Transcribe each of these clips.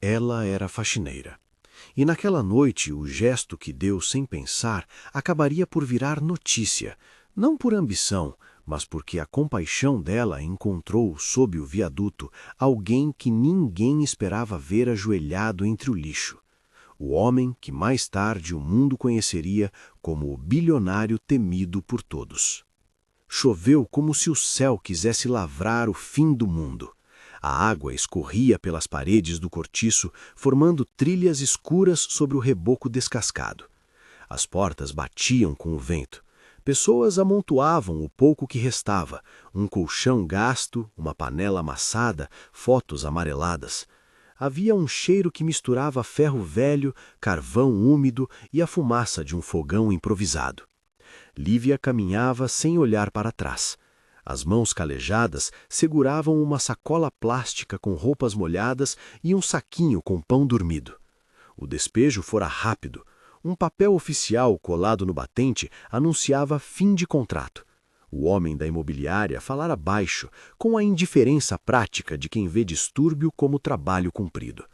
Ela era faxineira. E naquela noite o gesto que deu sem pensar acabaria por virar notícia, não por ambição, mas porque a compaixão dela encontrou sob o viaduto alguém que ninguém esperava ver ajoelhado entre o lixo. O homem que mais tarde o mundo conheceria como o bilionário temido por todos. Choveu como se o céu quisesse lavrar o fim do mundo. A água escorria pelas paredes do cortiço, formando trilhas escuras sobre o reboco descascado. As portas batiam com o vento. Pessoas amontoavam o pouco que restava, um colchão gasto, uma panela amassada, fotos amareladas. Havia um cheiro que misturava ferro velho, carvão úmido e a fumaça de um fogão improvisado. Lívia caminhava sem olhar para trás. As mãos calejadas seguravam uma sacola plástica com roupas molhadas e um saquinho com pão dormido. O despejo fora rápido. Um papel oficial colado no batente anunciava fim de contrato. O homem da imobiliária falara baixo, com a indiferença prática de quem vê distúrbio como trabalho cumprido.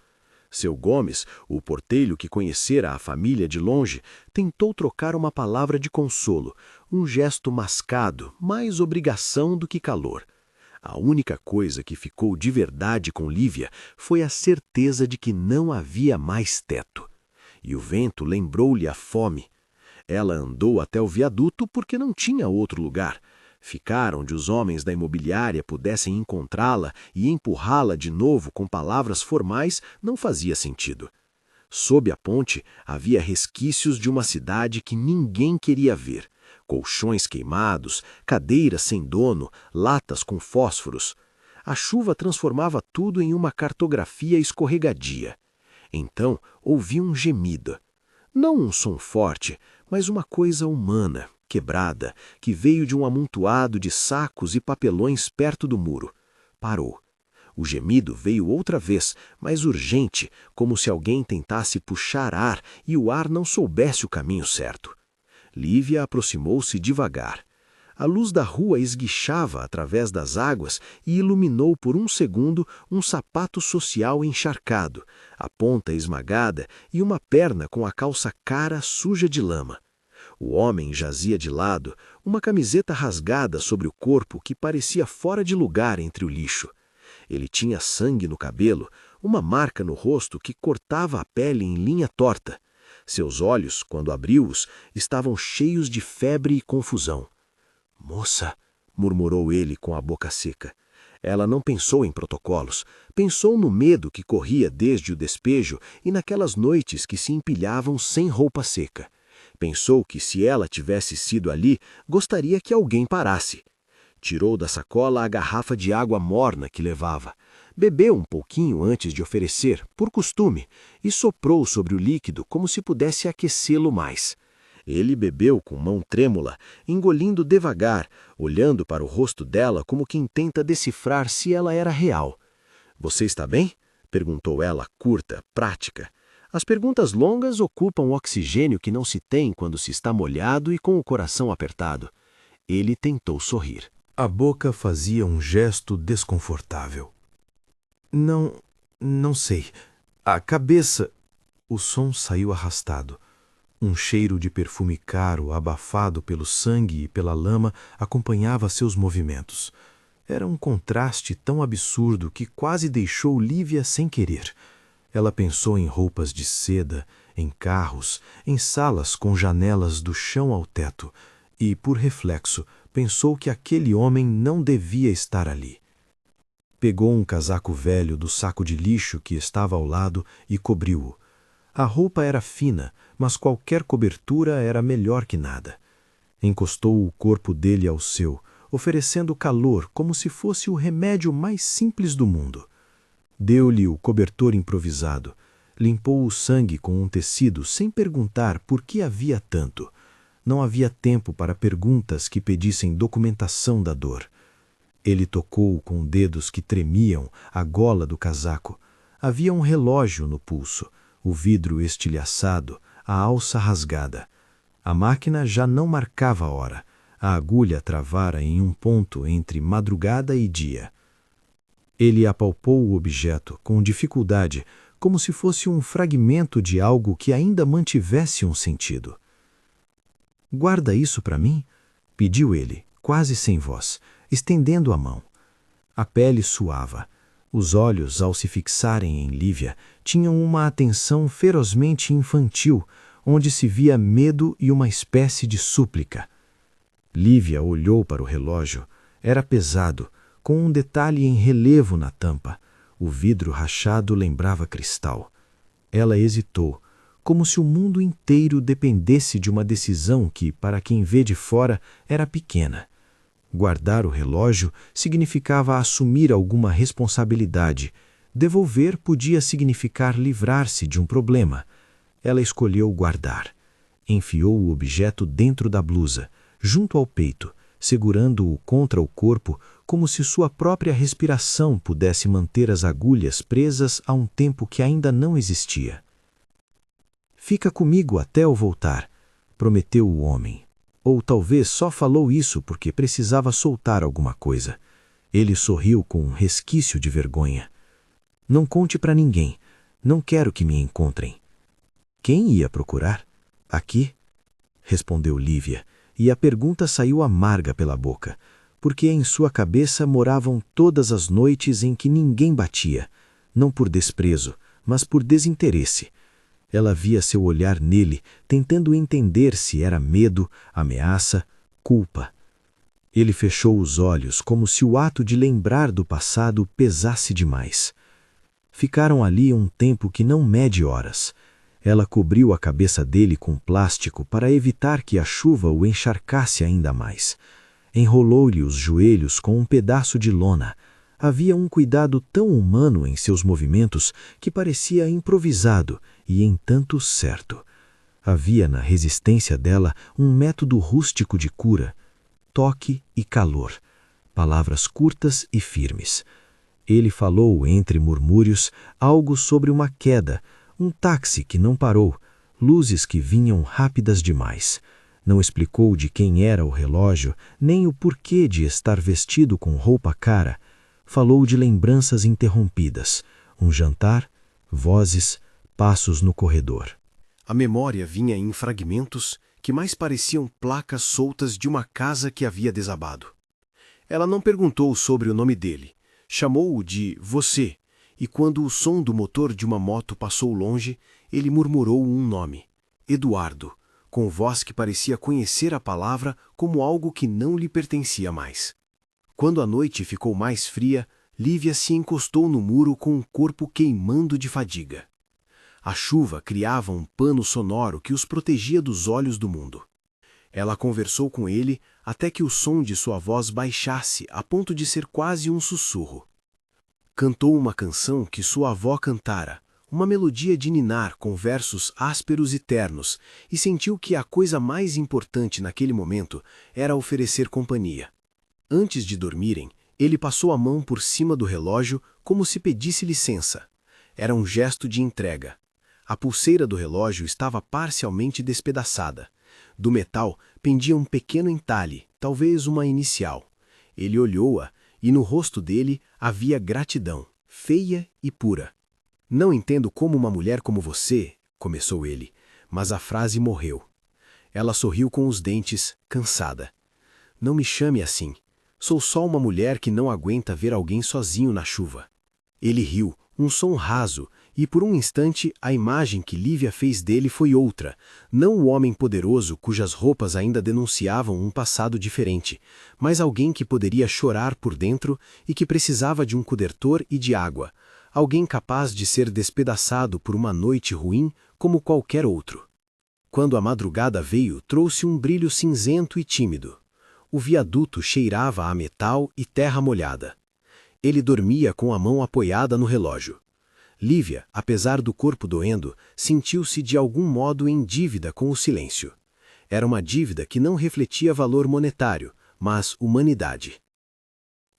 Seu Gomes, o porteiro que conhecera a família de longe, tentou trocar uma palavra de consolo, um gesto mascado, mais obrigação do que calor. A única coisa que ficou de verdade com Lívia foi a certeza de que não havia mais teto. E o vento lembrou-lhe a fome. Ela andou até o viaduto porque não tinha outro lugar. Ficar onde os homens da imobiliária pudessem encontrá-la e empurrá-la de novo com palavras formais não fazia sentido. Sob a ponte havia resquícios de uma cidade que ninguém queria ver. Colchões queimados, cadeiras sem dono, latas com fósforos. A chuva transformava tudo em uma cartografia escorregadia. Então ouvi um gemido. Não um som forte, mas uma coisa humana, quebrada, que veio de um amontoado de sacos e papelões perto do muro. Parou. O gemido veio outra vez, mais urgente, como se alguém tentasse puxar ar e o ar não soubesse o caminho certo. Lívia aproximou-se devagar. A luz da rua esguichava através das águas e iluminou por um segundo um sapato social encharcado, a ponta esmagada e uma perna com a calça cara suja de lama. O homem jazia de lado, uma camiseta rasgada sobre o corpo que parecia fora de lugar entre o lixo. Ele tinha sangue no cabelo, uma marca no rosto que cortava a pele em linha torta. Seus olhos, quando abriu-os, estavam cheios de febre e confusão. "Moça", murmurou ele com a boca seca. Ela não pensou em protocolos. Pensou no medo que corria desde o despejo e naquelas noites que se empilhavam sem roupa seca. Pensou que, se ela tivesse sido ali, gostaria que alguém parasse. Tirou da sacola a garrafa de água morna que levava. Bebeu um pouquinho antes de oferecer, por costume, e soprou sobre o líquido como se pudesse aquecê-lo mais. Ele bebeu com mão trêmula, engolindo devagar, olhando para o rosto dela como quem tenta decifrar se ela era real. "Você está bem?" perguntou ela, curta, prática. As perguntas longas ocupam o oxigênio que não se tem quando se está molhado e com o coração apertado. Ele tentou sorrir. A boca fazia um gesto desconfortável. Não sei. A cabeça..." O som saiu arrastado. Um cheiro de perfume caro, abafado pelo sangue e pela lama, acompanhava seus movimentos. Era um contraste tão absurdo que quase deixou Lívia sem querer. Ela pensou em roupas de seda, em carros, em salas com janelas do chão ao teto, e, por reflexo, pensou que aquele homem não devia estar ali. Pegou um casaco velho do saco de lixo que estava ao lado e cobriu-o. A roupa era fina, mas qualquer cobertura era melhor que nada. Encostou o corpo dele ao seu, oferecendo calor como se fosse o remédio mais simples do mundo. Deu-lhe o cobertor improvisado. Limpou o sangue com um tecido sem perguntar por que havia tanto. Não havia tempo para perguntas que pedissem documentação da dor. Ele tocou com dedos que tremiam a gola do casaco. Havia um relógio no pulso, o vidro estilhaçado, a alça rasgada. A máquina já não marcava a hora. A agulha travara em um ponto entre madrugada e dia. Ele apalpou o objeto com dificuldade, como se fosse um fragmento de algo que ainda mantivesse um sentido. "Guarda isso para mim?" pediu ele, quase sem voz, estendendo a mão. A pele suava. Os olhos, ao se fixarem em Lívia, tinham uma atenção ferozmente infantil, onde se via medo e uma espécie de súplica. Lívia olhou para o relógio. Era pesado, com um detalhe em relevo na tampa. O vidro rachado lembrava cristal. Ela hesitou, como se o mundo inteiro dependesse de uma decisão que, para quem vê de fora, era pequena. Guardar o relógio significava assumir alguma responsabilidade. Devolver podia significar livrar-se de um problema. Ela escolheu guardar. Enfiou o objeto dentro da blusa, junto ao peito, segurando-o contra o corpo, como se sua própria respiração pudesse manter as agulhas presas a um tempo que ainda não existia. "Fica comigo até eu voltar", prometeu o homem. Ou talvez só falou isso porque precisava soltar alguma coisa. Ele sorriu com um resquício de vergonha. "Não conte para ninguém. Não quero que me encontrem." "Quem ia procurar?" "Aqui?" respondeu Lívia, e a pergunta saiu amarga pela boca, porque em sua cabeça moravam todas as noites em que ninguém batia, não por desprezo, mas por desinteresse. Ela via seu olhar nele, tentando entender se era medo, ameaça, culpa. Ele fechou os olhos, como se o ato de lembrar do passado pesasse demais. Ficaram ali um tempo que não mede horas. Ela cobriu a cabeça dele com plástico para evitar que a chuva o encharcasse ainda mais. Enrolou-lhe os joelhos com um pedaço de lona. Havia um cuidado tão humano em seus movimentos que parecia improvisado e, entanto, certo. Havia na resistência dela um método rústico de cura. Toque e calor. Palavras curtas e firmes. Ele falou, entre murmúrios, algo sobre uma queda, um táxi que não parou, luzes que vinham rápidas demais. Não explicou de quem era o relógio, nem o porquê de estar vestido com roupa cara. Falou de lembranças interrompidas, um jantar, vozes, passos no corredor. A memória vinha em fragmentos que mais pareciam placas soltas de uma casa que havia desabado. Ela não perguntou sobre o nome dele. Chamou-o de você, e quando o som do motor de uma moto passou longe, ele murmurou um nome, Eduardo, com voz que parecia conhecer a palavra como algo que não lhe pertencia mais. Quando a noite ficou mais fria, Lívia se encostou no muro com o corpo queimando de fadiga. A chuva criava um pano sonoro que os protegia dos olhos do mundo. Ela conversou com ele até que o som de sua voz baixasse a ponto de ser quase um sussurro. Cantou uma canção que sua avó cantara, uma melodia de ninar com versos ásperos e ternos, e sentiu que a coisa mais importante naquele momento era oferecer companhia. Antes de dormirem, ele passou a mão por cima do relógio como se pedisse licença. Era um gesto de entrega. A pulseira do relógio estava parcialmente despedaçada. Do metal pendia um pequeno entalhe, talvez uma inicial. Ele olhou-a e no rosto dele havia gratidão, feia e pura. "Não entendo como uma mulher como você", começou ele, mas a frase morreu. Ela sorriu com os dentes, cansada. "Não me chame assim. Sou só uma mulher que não aguenta ver alguém sozinho na chuva." Ele riu, um som raso, e por um instante a imagem que Lívia fez dele foi outra, não o homem poderoso cujas roupas ainda denunciavam um passado diferente, mas alguém que poderia chorar por dentro e que precisava de um cobertor e de água, alguém capaz de ser despedaçado por uma noite ruim como qualquer outro. Quando a madrugada veio, trouxe um brilho cinzento e tímido. O viaduto cheirava a metal e terra molhada. Ele dormia com a mão apoiada no relógio. Lívia, apesar do corpo doendo, sentiu-se de algum modo em dívida com o silêncio. Era uma dívida que não refletia valor monetário, mas humanidade.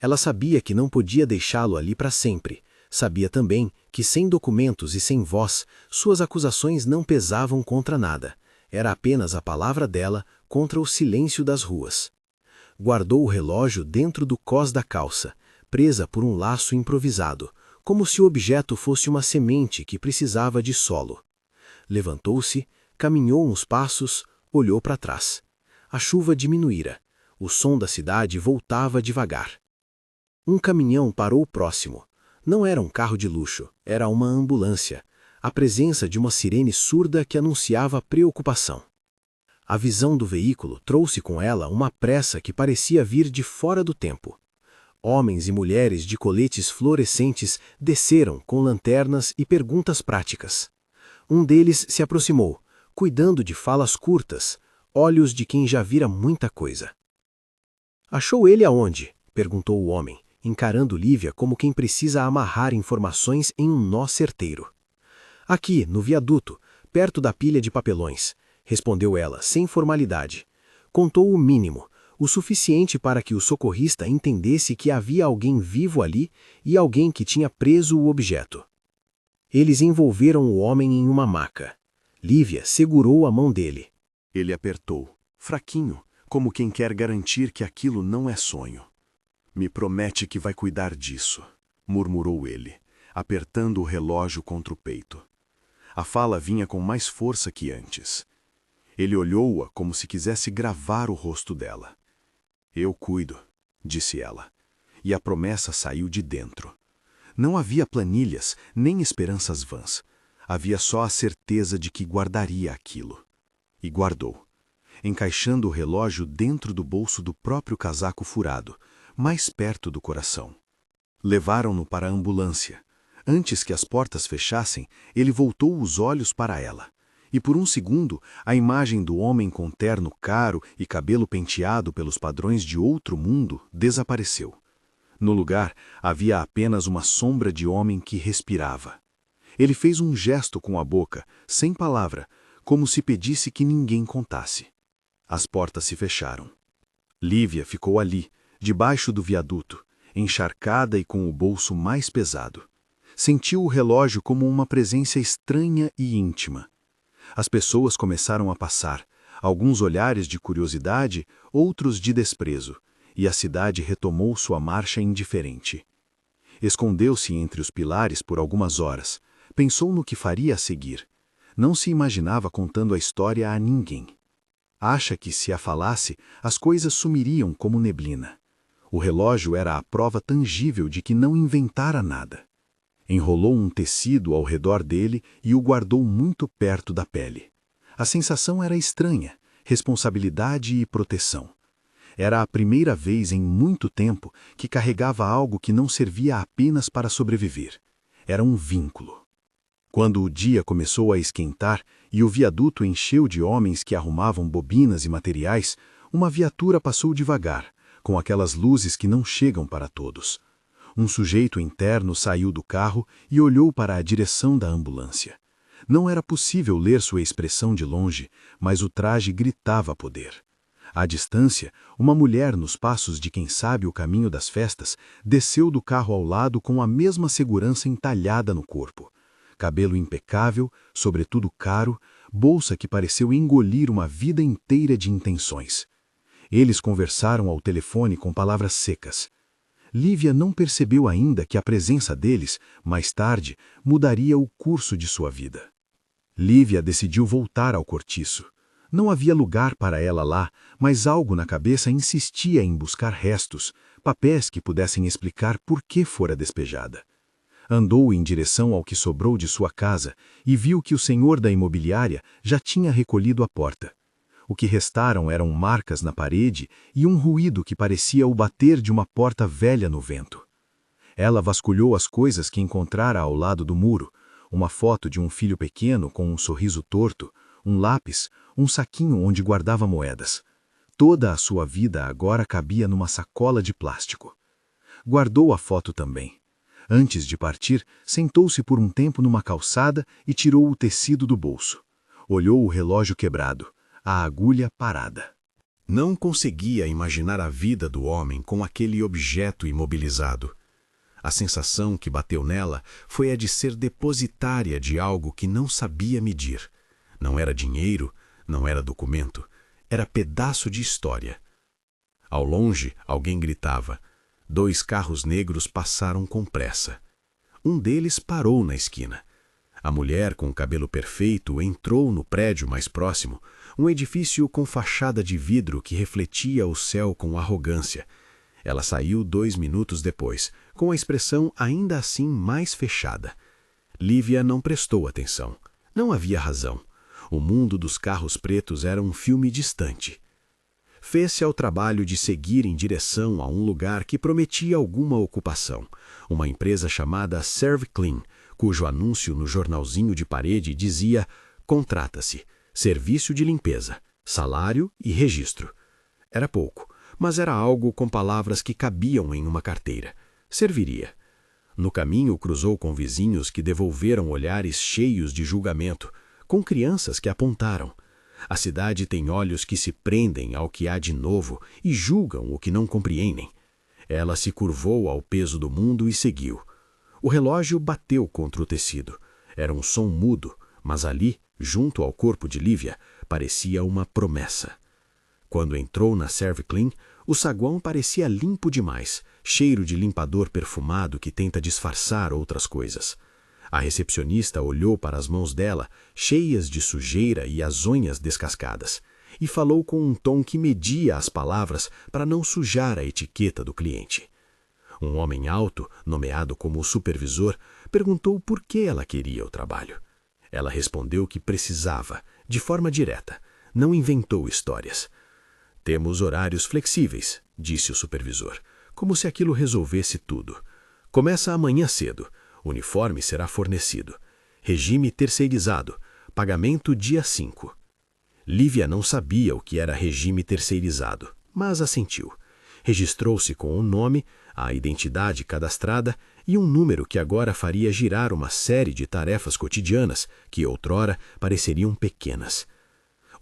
Ela sabia que não podia deixá-lo ali para sempre. Sabia também que, sem documentos e sem voz, suas acusações não pesavam contra nada. Era apenas a palavra dela contra o silêncio das ruas. Guardou o relógio dentro do cós da calça, presa por um laço improvisado, como se o objeto fosse uma semente que precisava de solo. Levantou-se, caminhou uns passos, olhou para trás. A chuva diminuíra. O som da cidade voltava devagar. Um caminhão parou próximo. Não era um carro de luxo, era uma ambulância. A presença de uma sirene surda que anunciava preocupação. A visão do veículo trouxe com ela uma pressa que parecia vir de fora do tempo. Homens e mulheres de coletes fluorescentes desceram com lanternas e perguntas práticas. Um deles se aproximou, cuidando de falas curtas, olhos de quem já vira muita coisa. "Achou ele aonde?" perguntou o homem, encarando Lívia como quem precisa amarrar informações em um nó certeiro. "Aqui, no viaduto, perto da pilha de papelões", respondeu ela, sem formalidade. Contou o mínimo, o suficiente para que o socorrista entendesse que havia alguém vivo ali e alguém que tinha preso o objeto. Eles envolveram o homem em uma maca. Lívia segurou a mão dele. Ele apertou, fraquinho, como quem quer garantir que aquilo não é sonho. "Me promete que vai cuidar disso", murmurou ele, apertando o relógio contra o peito. A fala vinha com mais força que antes. Ele olhou-a como se quisesse gravar o rosto dela. "Eu cuido", disse ela, e a promessa saiu de dentro. Não havia planilhas, nem esperanças vãs. Havia só a certeza de que guardaria aquilo. E guardou, encaixando o relógio dentro do bolso do próprio casaco furado, mais perto do coração. Levaram-no para a ambulância. Antes que as portas fechassem, ele voltou os olhos para ela. E por um segundo, a imagem do homem com terno caro e cabelo penteado pelos padrões de outro mundo desapareceu. No lugar, havia apenas uma sombra de homem que respirava. Ele fez um gesto com a boca, sem palavra, como se pedisse que ninguém contasse. As portas se fecharam. Lívia ficou ali, debaixo do viaduto, encharcada e com o bolso mais pesado. Sentiu o relógio como uma presença estranha e íntima. As pessoas começaram a passar, alguns olhares de curiosidade, outros de desprezo, e a cidade retomou sua marcha indiferente. Escondeu-se entre os pilares por algumas horas, pensou no que faria a seguir. Não se imaginava contando a história a ninguém. Acha que, se a falasse, as coisas sumiriam como neblina. O relógio era a prova tangível de que não inventara nada. Enrolou um tecido ao redor dele e o guardou muito perto da pele. A sensação era estranha, responsabilidade e proteção. Era a primeira vez em muito tempo que carregava algo que não servia apenas para sobreviver. Era um vínculo. Quando o dia começou a esquentar e o viaduto encheu de homens que arrumavam bobinas e materiais, uma viatura passou devagar, com aquelas luzes que não chegam para todos. Um sujeito interno saiu do carro e olhou para a direção da ambulância. Não era possível ler sua expressão de longe, mas o traje gritava poder. À distância, uma mulher nos passos de quem sabe o caminho das festas desceu do carro ao lado com a mesma segurança entalhada no corpo. Cabelo impecável, sobretudo caro, bolsa que pareceu engolir uma vida inteira de intenções. Eles conversaram ao telefone com palavras secas. Lívia não percebeu ainda que a presença deles, mais tarde, mudaria o curso de sua vida. Lívia decidiu voltar ao cortiço. Não havia lugar para ela lá, mas algo na cabeça insistia em buscar restos, papéis que pudessem explicar por que fora despejada. Andou em direção ao que sobrou de sua casa e viu que o senhor da imobiliária já tinha recolhido a porta. O que restaram eram marcas na parede e um ruído que parecia o bater de uma porta velha no vento. Ela vasculhou as coisas que encontrara ao lado do muro, uma foto de um filho pequeno com um sorriso torto, um lápis, um saquinho onde guardava moedas. Toda a sua vida agora cabia numa sacola de plástico. Guardou a foto também. Antes de partir, sentou-se por um tempo numa calçada e tirou o tecido do bolso. Olhou o relógio quebrado, a agulha parada. Não conseguia imaginar a vida do homem com aquele objeto imobilizado. A sensação que bateu nela foi a de ser depositária de algo que não sabia medir. Não era dinheiro, não era documento, era pedaço de história. Ao longe, alguém gritava. 2 carros negros passaram com pressa. Um deles parou na esquina. A mulher com o cabelo perfeito entrou no prédio mais próximo, um edifício com fachada de vidro que refletia o céu com arrogância. Ela saiu 2 minutos depois, com a expressão ainda assim mais fechada. Lívia não prestou atenção. Não havia razão. O mundo dos carros pretos era um filme distante. Fez-se ao trabalho de seguir em direção a um lugar que prometia alguma ocupação, uma empresa chamada Serve Clean, cujo anúncio no jornalzinho de parede dizia: contrata-se, serviço de limpeza, salário e registro. Era pouco, mas era algo com palavras que cabiam em uma carteira. Serviria. No caminho cruzou com vizinhos que devolveram olhares cheios de julgamento, com crianças que apontaram. A cidade tem olhos que se prendem ao que há de novo e julgam o que não compreendem. Ela se curvou ao peso do mundo e seguiu. O relógio bateu contra o tecido. Era um som mudo, mas ali, junto ao corpo de Lívia, parecia uma promessa. Quando entrou na Serve Clean, o saguão parecia limpo demais, cheiro de limpador perfumado que tenta disfarçar outras coisas. A recepcionista olhou para as mãos dela, cheias de sujeira e as unhas descascadas, e falou com um tom que media as palavras para não sujar a etiqueta do cliente. Um homem alto, nomeado como supervisor, perguntou por que ela queria o trabalho. Ela respondeu que precisava, de forma direta. Não inventou histórias. Temos horários flexíveis, disse o supervisor, como se aquilo resolvesse tudo. Começa amanhã cedo. Uniforme será fornecido. Regime terceirizado. Pagamento dia 5. Lívia não sabia o que era regime terceirizado, mas assentiu. Registrou-se com o nome, a identidade cadastrada e um número que agora faria girar uma série de tarefas cotidianas que outrora pareceriam pequenas.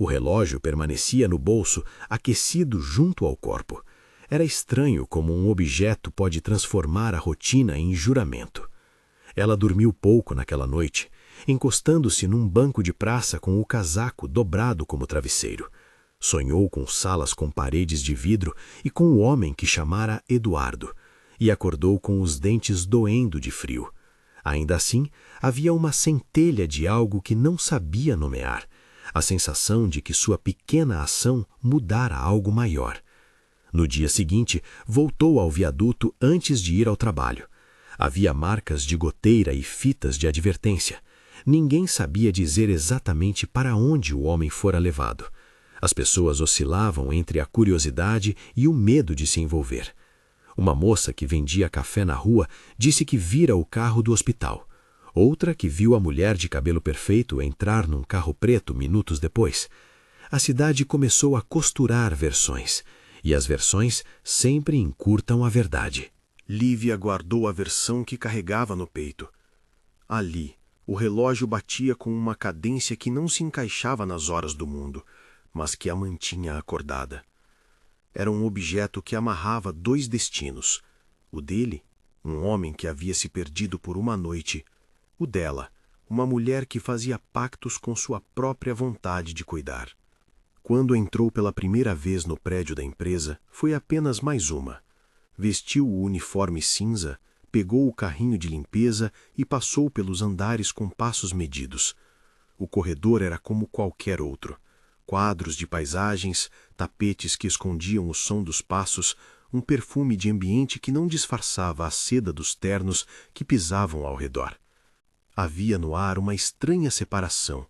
O relógio permanecia no bolso, aquecido junto ao corpo. Era estranho como um objeto pode transformar a rotina em juramento. Ela dormiu pouco naquela noite, encostando-se num banco de praça com o casaco dobrado como travesseiro. Sonhou com salas com paredes de vidro e com o homem que chamara Eduardo, e acordou com os dentes doendo de frio. Ainda assim, havia uma centelha de algo que não sabia nomear, a sensação de que sua pequena ação mudara algo maior. No dia seguinte, voltou ao viaduto antes de ir ao trabalho. Havia marcas de goteira e fitas de advertência. Ninguém sabia dizer exatamente para onde o homem fora levado. As pessoas oscilavam entre a curiosidade e o medo de se envolver. Uma moça que vendia café na rua disse que vira o carro do hospital. Outra que viu a mulher de cabelo perfeito entrar num carro preto minutos depois. A cidade começou a costurar versões, e as versões sempre encurtam a verdade. Lívia guardou a versão que carregava no peito. Ali, o relógio batia com uma cadência que não se encaixava nas horas do mundo, mas que a mantinha acordada. Era um objeto que amarrava 2 destinos. O dele, um homem que havia se perdido por uma noite. O dela, uma mulher que fazia pactos com sua própria vontade de cuidar. Quando entrou pela primeira vez no prédio da empresa, foi apenas mais uma. Vestiu o uniforme cinza, pegou o carrinho de limpeza e passou pelos andares com passos medidos. O corredor era como qualquer outro. Quadros de paisagens, tapetes que escondiam o som dos passos, um perfume de ambiente que não disfarçava a seda dos ternos que pisavam ao redor. Havia no ar uma estranha separação.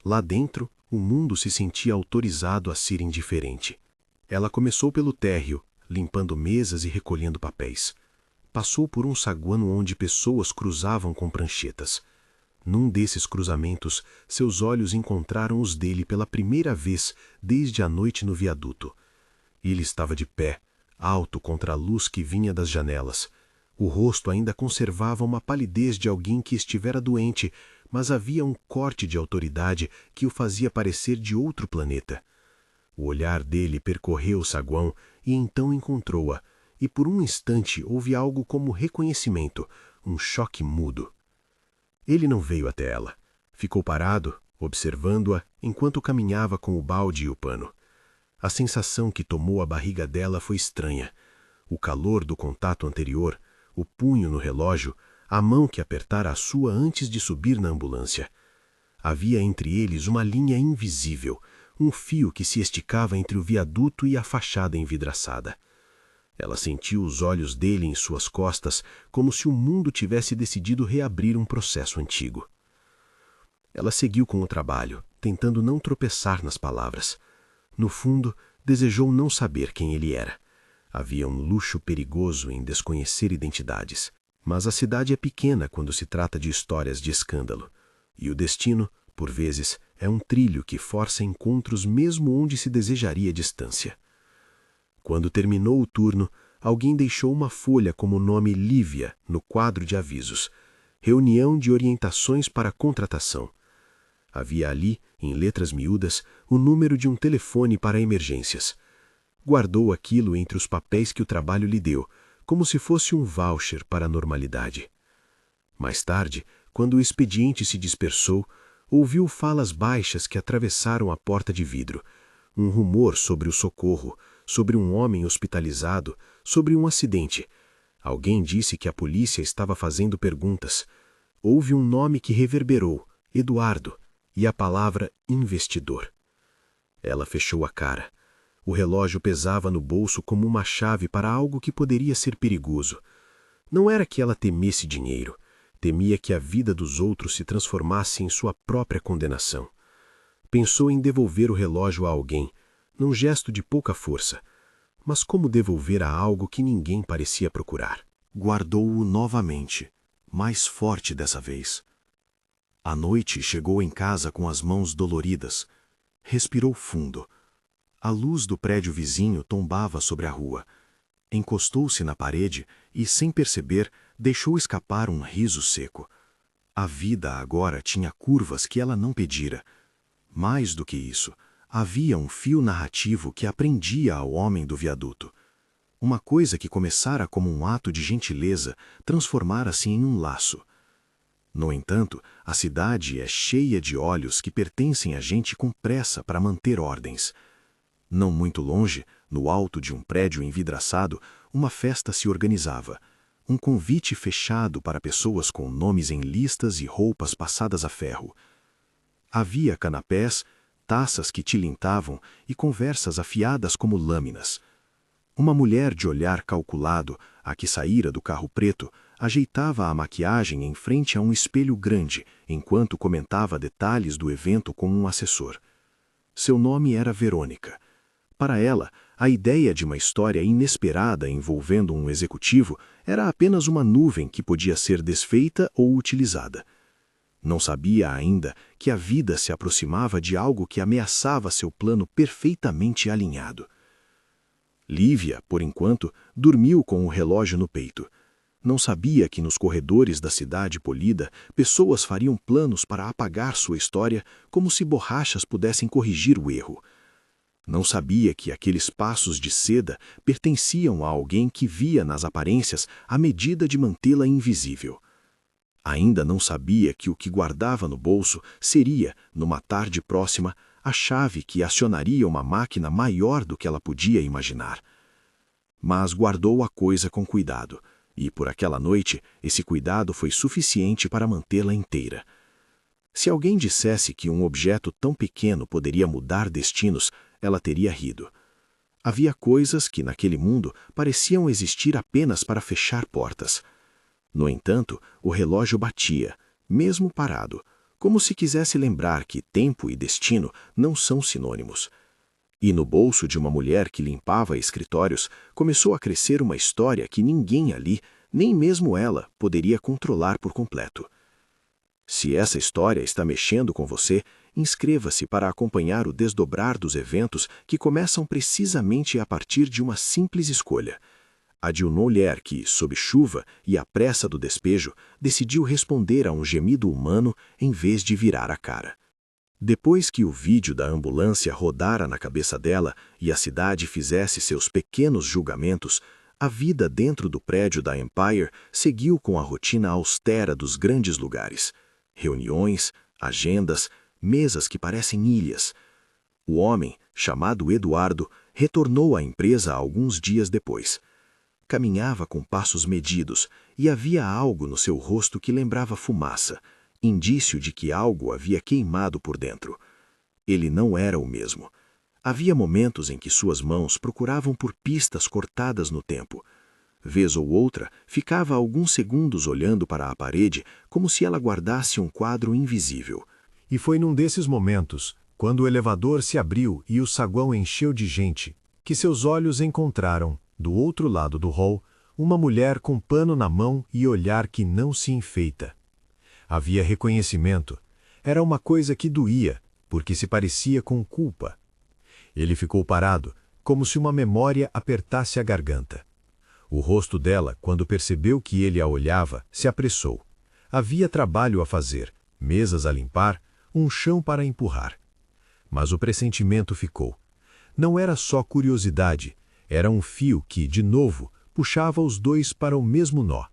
Lá dentro, o mundo se sentia autorizado a ser indiferente. Ela começou pelo térreo, limpando mesas e recolhendo papéis. Passou por um saguão onde pessoas cruzavam com pranchetas. Num desses cruzamentos, seus olhos encontraram os dele pela primeira vez desde a noite no viaduto. Ele estava de pé, alto contra a luz que vinha das janelas. O rosto ainda conservava uma palidez de alguém que estivera doente, mas havia um corte de autoridade que o fazia parecer de outro planeta. O olhar dele percorreu o saguão e então encontrou-a, e por um instante houve algo como reconhecimento, um choque mudo. Ele não veio até ela. Ficou parado, observando-a, enquanto caminhava com o balde e o pano. A sensação que tomou a barriga dela foi estranha. O calor do contato anterior, o punho no relógio, a mão que apertara a sua antes de subir na ambulância. Havia entre eles uma linha invisível, um fio que se esticava entre o viaduto e a fachada envidraçada. Ela sentiu os olhos dele em suas costas, como se o mundo tivesse decidido reabrir um processo antigo. Ela seguiu com o trabalho, tentando não tropeçar nas palavras. No fundo, desejou não saber quem ele era. Havia um luxo perigoso em desconhecer identidades. Mas a cidade é pequena quando se trata de histórias de escândalo. E o destino, por vezes, é um trilho que força encontros mesmo onde se desejaria distância. Quando terminou o turno, alguém deixou uma folha como nome Lívia no quadro de avisos. Reunião de orientações para contratação. Havia ali, em letras miúdas, o número de um telefone para emergências. Guardou aquilo entre os papéis que o trabalho lhe deu, como se fosse um voucher para a normalidade. Mais tarde, quando o expediente se dispersou, ouviu falas baixas que atravessaram a porta de vidro, um rumor sobre o socorro, sobre um homem hospitalizado, sobre um acidente. Alguém disse que a polícia estava fazendo perguntas. Houve um nome que reverberou, Eduardo, e a palavra investidor. Ela fechou a cara. O relógio pesava no bolso como uma chave para algo que poderia ser perigoso. Não era que ela temesse dinheiro. Temia que a vida dos outros se transformasse em sua própria condenação. Pensou em devolver o relógio a alguém, num gesto de pouca força. Mas como devolver a algo que ninguém parecia procurar? Guardou-o novamente, mais forte dessa vez. À noite chegou em casa com as mãos doloridas. Respirou fundo. A luz do prédio vizinho tombava sobre a rua. Encostou-se na parede e, sem perceber, deixou escapar um riso seco. A vida agora tinha curvas que ela não pedira. Mais do que isso, havia um fio narrativo que aprendia ao homem do viaduto. Uma coisa que começara como um ato de gentileza transformara-se em um laço. No entanto, a cidade é cheia de olhos que pertencem a gente com pressa para manter ordens. Não muito longe, no alto de um prédio envidraçado, uma festa se organizava. Um convite fechado para pessoas com nomes em listas e roupas passadas a ferro. Havia canapés, taças que tilintavam e conversas afiadas como lâminas. Uma mulher de olhar calculado, a que saíra do carro preto, ajeitava a maquiagem em frente a um espelho grande, enquanto comentava detalhes do evento com um assessor. Seu nome era Verônica. Para ela, a ideia de uma história inesperada envolvendo um executivo era apenas uma nuvem que podia ser desfeita ou utilizada. Não sabia ainda que a vida se aproximava de algo que ameaçava seu plano perfeitamente alinhado. Lívia, por enquanto, dormiu com o relógio no peito. Não sabia que nos corredores da cidade polida, pessoas fariam planos para apagar sua história como se borrachas pudessem corrigir o erro. Não sabia que aqueles passos de seda pertenciam a alguém que via nas aparências a medida de mantê-la invisível. Ainda não sabia que o que guardava no bolso seria, numa tarde próxima, a chave que acionaria uma máquina maior do que ela podia imaginar. Mas guardou a coisa com cuidado, e por aquela noite esse cuidado foi suficiente para mantê-la inteira. Se alguém dissesse que um objeto tão pequeno poderia mudar destinos, ela teria rido. Havia coisas que naquele mundo pareciam existir apenas para fechar portas. No entanto, o relógio batia, mesmo parado, como se quisesse lembrar que tempo e destino não são sinônimos. E no bolso de uma mulher que limpava escritórios, começou a crescer uma história que ninguém ali, nem mesmo ela, poderia controlar por completo. Se essa história está mexendo com você, inscreva-se para acompanhar o desdobrar dos eventos que começam precisamente a partir de uma simples escolha. A de uma mulher que, sob chuva e a pressa do despejo, decidiu responder a um gemido humano em vez de virar a cara. Depois que o vídeo da ambulância rodara na cabeça dela e a cidade fizesse seus pequenos julgamentos, a vida dentro do prédio da Empire seguiu com a rotina austera dos grandes lugares. Reuniões, agendas, mesas que parecem ilhas. O homem, chamado Eduardo, retornou à empresa alguns dias depois. Caminhava com passos medidos e havia algo no seu rosto que lembrava fumaça, indício de que algo havia queimado por dentro. Ele não era o mesmo. Havia momentos em que suas mãos procuravam por pistas cortadas no tempo. Vez ou outra, ficava alguns segundos olhando para a parede como se ela guardasse um quadro invisível. E foi num desses momentos, quando o elevador se abriu e o saguão encheu de gente, que seus olhos encontraram, do outro lado do hall, uma mulher com pano na mão e olhar que não se enfeita. Havia reconhecimento. Era uma coisa que doía, porque se parecia com culpa. Ele ficou parado, como se uma memória apertasse a garganta. O rosto dela, quando percebeu que ele a olhava, se apressou. Havia trabalho a fazer, mesas a limpar, um chão para empurrar. Mas o pressentimento ficou. Não era só curiosidade, era um fio que, de novo, puxava os dois para o mesmo nó.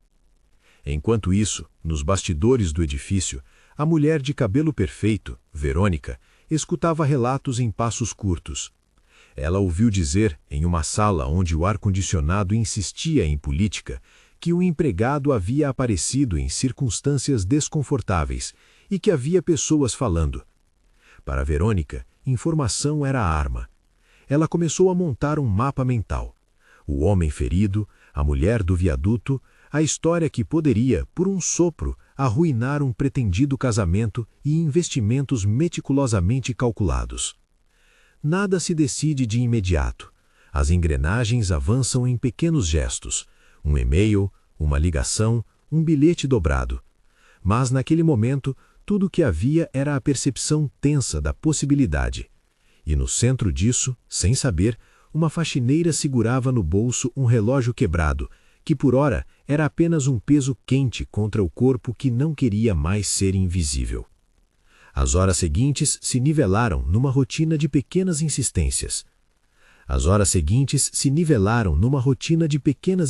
Enquanto isso, nos bastidores do edifício, a mulher de cabelo perfeito, Verônica, escutava relatos em passos curtos. Ela ouviu dizer, em uma sala onde o ar-condicionado insistia em política, que o empregado havia aparecido em circunstâncias desconfortáveis e que havia pessoas falando. Para Verônica, informação era a arma. Ela começou a montar um mapa mental. O homem ferido, a mulher do viaduto, a história que poderia, por um sopro, arruinar um pretendido casamento e investimentos meticulosamente calculados. Nada se decide de imediato. As engrenagens avançam em pequenos gestos. Um e-mail, uma ligação, um bilhete dobrado. Mas, naquele momento, tudo o que havia era a percepção tensa da possibilidade. E no centro disso, sem saber, uma faxineira segurava no bolso um relógio quebrado, que por ora era apenas um peso quente contra o corpo que não queria mais ser invisível. As horas seguintes se nivelaram numa rotina de pequenas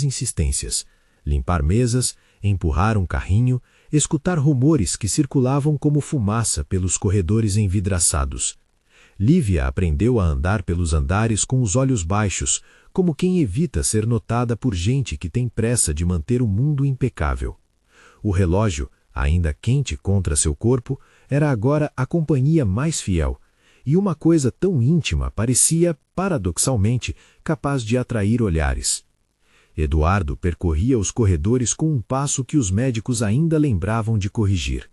insistências. Limpar mesas, empurrar um carrinho, escutar rumores que circulavam como fumaça pelos corredores envidraçados. Lívia aprendeu a andar pelos andares com os olhos baixos, como quem evita ser notada por gente que tem pressa de manter o mundo impecável. O relógio, ainda quente contra seu corpo, era agora a companhia mais fiel, e uma coisa tão íntima parecia, paradoxalmente, capaz de atrair olhares. Eduardo percorria os corredores com um passo que os médicos ainda lembravam de corrigir.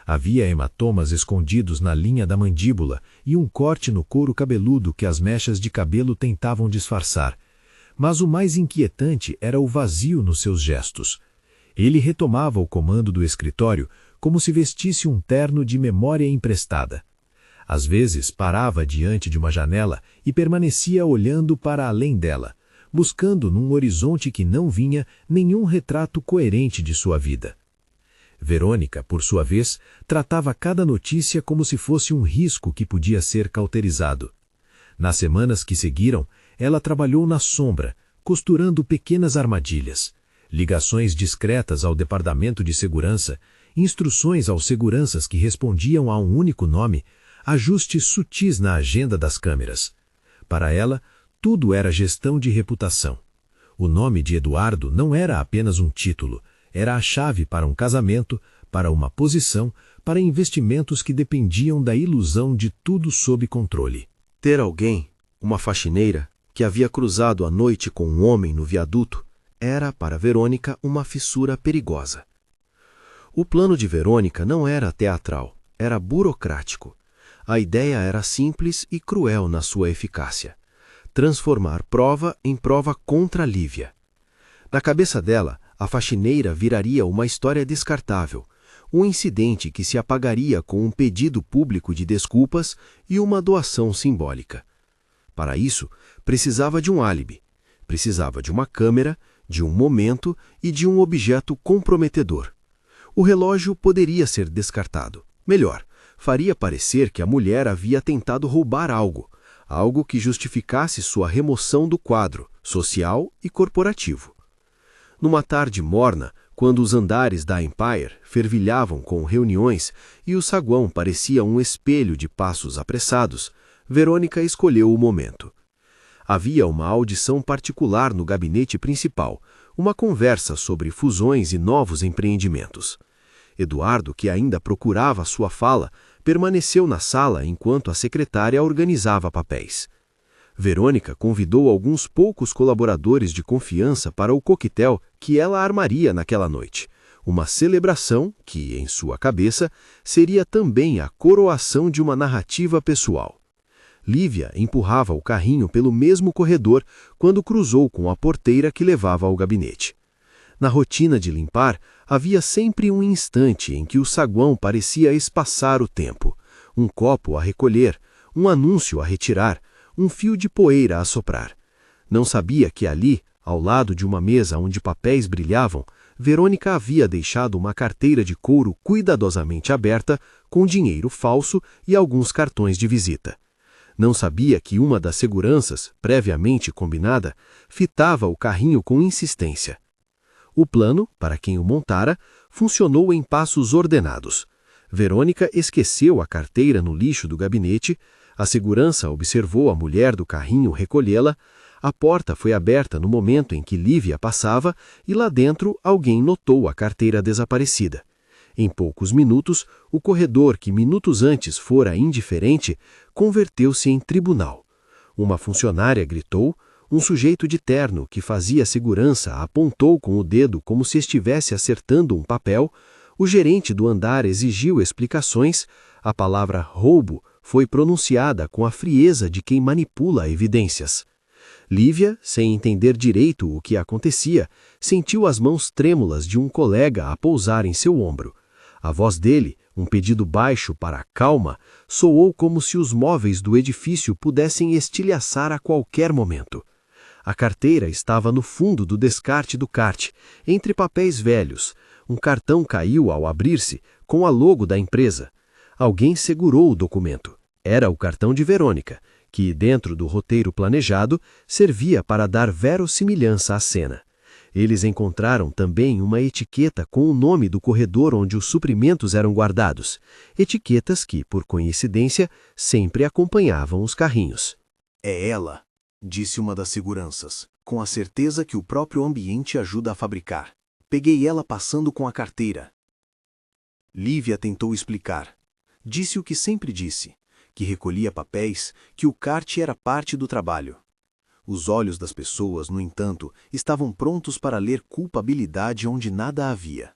Havia hematomas escondidos na linha da mandíbula e um corte no couro cabeludo que as mechas de cabelo tentavam disfarçar. Mas o mais inquietante era o vazio nos seus gestos. Ele retomava o comando do escritório como se vestisse um terno de memória emprestada. Às vezes parava diante de uma janela e permanecia olhando para além dela, buscando num horizonte que não vinha nenhum retrato coerente de sua vida. Verônica, por sua vez, tratava cada notícia como se fosse um risco que podia ser cauterizado. Nas semanas que seguiram, ela trabalhou na sombra, costurando pequenas armadilhas, ligações discretas ao departamento de segurança, instruções aos seguranças que respondiam a um único nome, ajustes sutis na agenda das câmeras. Para ela, tudo era gestão de reputação. O nome de Eduardo não era apenas um título, era a chave para um casamento, para uma posição, para investimentos que dependiam da ilusão de tudo sob controle. Ter alguém, uma faxineira, que havia cruzado a noite com um homem no viaduto, era, para Verônica, uma fissura perigosa. O plano de Verônica não era teatral, era burocrático. A ideia era simples e cruel na sua eficácia. Transformar prova em prova contra Lívia. Na cabeça dela, a faxineira viraria uma história descartável, um incidente que se apagaria com um pedido público de desculpas e uma doação simbólica. Para isso, precisava de um álibi, precisava de uma câmera, de um momento e de um objeto comprometedor. O relógio poderia ser descartado. Melhor, faria parecer que a mulher havia tentado roubar algo, algo que justificasse sua remoção do quadro, social e corporativo. Numa tarde morna, quando os andares da Empire fervilhavam com reuniões e o saguão parecia um espelho de passos apressados, Verônica escolheu o momento. Havia uma audição particular no gabinete principal, uma conversa sobre fusões e novos empreendimentos. Eduardo, que ainda procurava sua fala, permaneceu na sala enquanto a secretária organizava papéis. Verônica convidou alguns poucos colaboradores de confiança para o coquetel que ela armaria naquela noite, uma celebração que, em sua cabeça, seria também a coroação de uma narrativa pessoal. Lívia empurrava o carrinho pelo mesmo corredor quando cruzou com a porteira que levava ao gabinete. Na rotina de limpar, havia sempre um instante em que o saguão parecia espaçar o tempo. Um copo a recolher, um anúncio a retirar, um fio de poeira a soprar. Não sabia que ali, ao lado de uma mesa onde papéis brilhavam, Verônica havia deixado uma carteira de couro cuidadosamente aberta, com dinheiro falso e alguns cartões de visita. Não sabia que uma das seguranças, previamente combinada, fitava o carrinho com insistência. O plano, para quem o montara, funcionou em passos ordenados. Verônica esqueceu a carteira no lixo do gabinete, a segurança observou a mulher do carrinho recolhê-la, a porta foi aberta no momento em que Lívia passava e lá dentro alguém notou a carteira desaparecida. Em poucos minutos, o corredor que minutos antes fora indiferente converteu-se em tribunal. Uma funcionária gritou, um sujeito de terno que fazia segurança apontou com o dedo como se estivesse acertando um papel, o gerente do andar exigiu explicações, a palavra roubo foi pronunciada com a frieza de quem manipula evidências. Lívia, sem entender direito o que acontecia, sentiu as mãos trêmulas de um colega a pousar em seu ombro. A voz dele, um pedido baixo para a calma, soou como se os móveis do edifício pudessem estilhaçar a qualquer momento. A carteira estava no fundo do descarte do kart, entre papéis velhos. Um cartão caiu ao abrir-se, com a logo da empresa. Alguém segurou o documento. Era o cartão de Verônica, que, dentro do roteiro planejado, servia para dar verossimilhança à cena. Eles encontraram também uma etiqueta com o nome do corredor onde os suprimentos eram guardados, etiquetas que, por coincidência, sempre acompanhavam os carrinhos. É ela, disse uma das seguranças, com a certeza que o próprio ambiente ajuda a fabricar. Peguei ela passando com a carteira. Lívia tentou explicar. Disse o que sempre disse, que recolhia papéis, que o kart era parte do trabalho. Os olhos das pessoas, no entanto, estavam prontos para ler culpabilidade onde nada havia.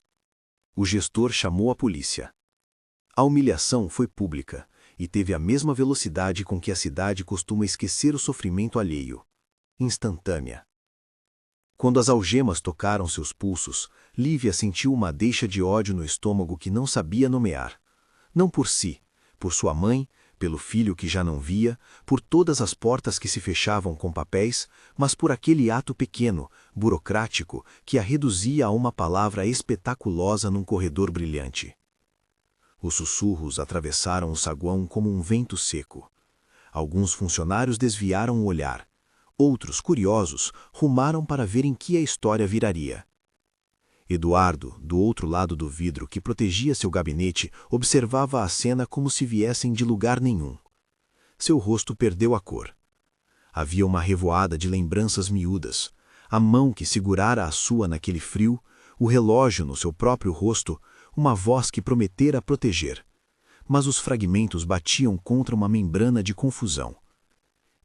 O gestor chamou a polícia. A humilhação foi pública e teve a mesma velocidade com que a cidade costuma esquecer o sofrimento alheio. Instantânea. Quando as algemas tocaram seus pulsos, Lívia sentiu uma deixa de ódio no estômago que não sabia nomear. Não por si, por sua mãe, pelo filho que já não via, por todas as portas que se fechavam com papéis, mas por aquele ato pequeno, burocrático, que a reduzia a uma palavra espetaculosa num corredor brilhante. Os sussurros atravessaram o saguão como um vento seco. Alguns funcionários desviaram o olhar. Outros, curiosos, rumaram para ver em que a história viraria. Eduardo, do outro lado do vidro que protegia seu gabinete, observava a cena como se viessem de lugar nenhum. Seu rosto perdeu a cor. Havia uma revoada de lembranças miúdas, a mão que segurara a sua naquele frio, o relógio no seu próprio rosto, uma voz que prometera proteger. Mas os fragmentos batiam contra uma membrana de confusão.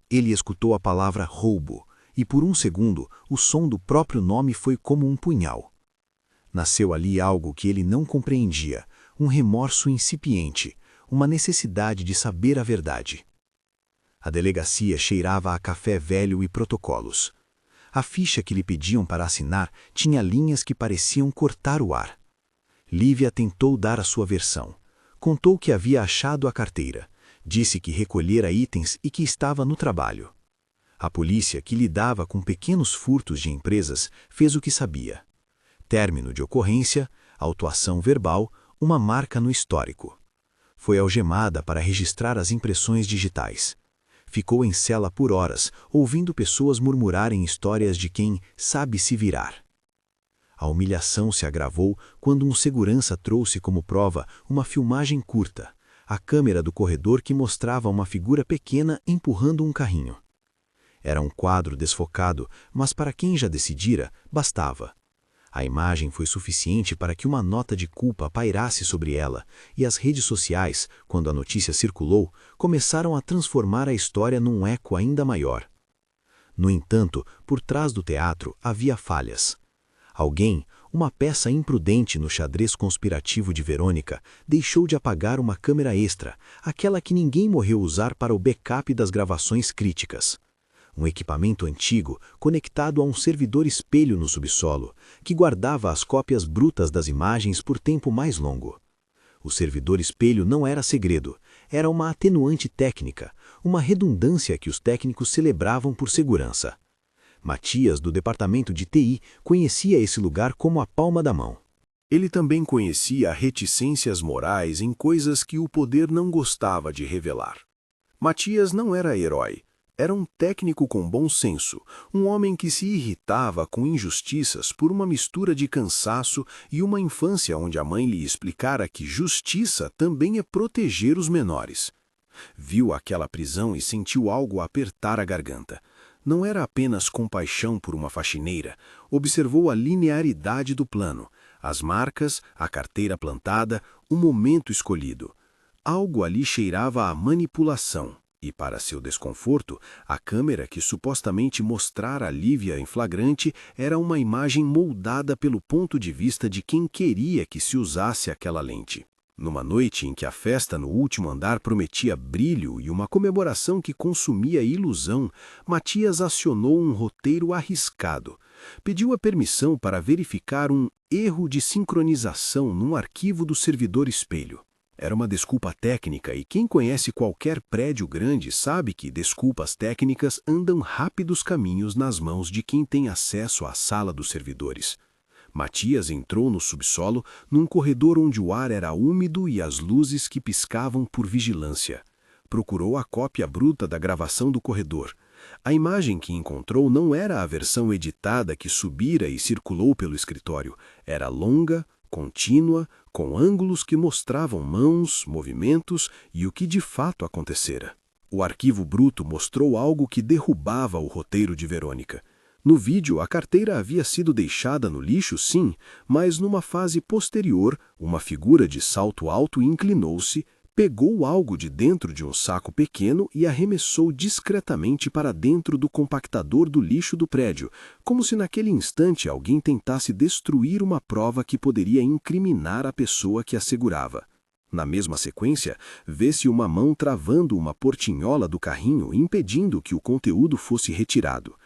Ele escutou a palavra roubo, e por um segundo o som do próprio nome foi como um punhal. Nasceu ali algo que ele não compreendia, um remorso incipiente, uma necessidade de saber a verdade. A delegacia cheirava a café velho e protocolos. A ficha que lhe pediam para assinar tinha linhas que pareciam cortar o ar. Lívia tentou dar a sua versão. Contou que havia achado a carteira. Disse que recolhera itens e que estava no trabalho. A polícia, que lidava com pequenos furtos de empresas, fez o que sabia. Término de ocorrência, autuação verbal, uma marca no histórico. Foi algemada para registrar as impressões digitais. Ficou em cela por horas, ouvindo pessoas murmurarem histórias de quem sabe se virar. A humilhação se agravou quando um segurança trouxe como prova uma filmagem curta, a câmera do corredor que mostrava uma figura pequena empurrando um carrinho. Era um quadro desfocado, mas para quem já decidira, bastava. A imagem foi suficiente para que uma nota de culpa pairasse sobre ela, e as redes sociais, quando a notícia circulou, começaram a transformar a história num eco ainda maior. No entanto, por trás do teatro havia falhas. Alguém, uma peça imprudente no xadrez conspirativo de Verônica, deixou de apagar uma câmera extra, aquela que ninguém morreu usar para o backup das gravações críticas. Um equipamento antigo conectado a um servidor espelho no subsolo, que guardava as cópias brutas das imagens por tempo mais longo. O servidor espelho não era segredo, era uma atenuante técnica, uma redundância que os técnicos celebravam por segurança. Matias, do departamento de TI, conhecia esse lugar como a palma da mão. Ele também conhecia reticências morais em coisas que o poder não gostava de revelar. Matias não era herói. Era um técnico com bom senso, um homem que se irritava com injustiças por uma mistura de cansaço e uma infância onde a mãe lhe explicara que justiça também é proteger os menores. Viu aquela prisão e sentiu algo apertar a garganta. Não era apenas compaixão por uma faxineira, observou a linearidade do plano, as marcas, a carteira plantada, o momento escolhido. Algo ali cheirava a manipulação. E, para seu desconforto, a câmera que supostamente mostrara Lívia em flagrante era uma imagem moldada pelo ponto de vista de quem queria que se usasse aquela lente. Numa noite em que a festa no último andar prometia brilho e uma comemoração que consumia ilusão, Matias acionou um roteiro arriscado. Pediu a permissão para verificar um erro de sincronização num arquivo do servidor espelho. Era uma desculpa técnica e quem conhece qualquer prédio grande sabe que desculpas técnicas andam rápidos caminhos nas mãos de quem tem acesso à sala dos servidores. Matias entrou no subsolo, num corredor onde o ar era úmido e as luzes que piscavam por vigilância. Procurou a cópia bruta da gravação do corredor. A imagem que encontrou não era a versão editada que subira e circulou pelo escritório. Era longa, contínua, com ângulos que mostravam mãos, movimentos e o que de fato acontecera. O arquivo bruto mostrou algo que derrubava o roteiro de Verônica. No vídeo, a carteira havia sido deixada no lixo, sim, mas numa fase posterior, uma figura de salto alto inclinou-se, pegou algo de dentro de um saco pequeno e arremessou discretamente para dentro do compactador do lixo do prédio, como se naquele instante alguém tentasse destruir uma prova que poderia incriminar a pessoa que a segurava. Na mesma sequência, vê-se uma mão travando uma portinhola do carrinho, impedindo que o conteúdo fosse retirado.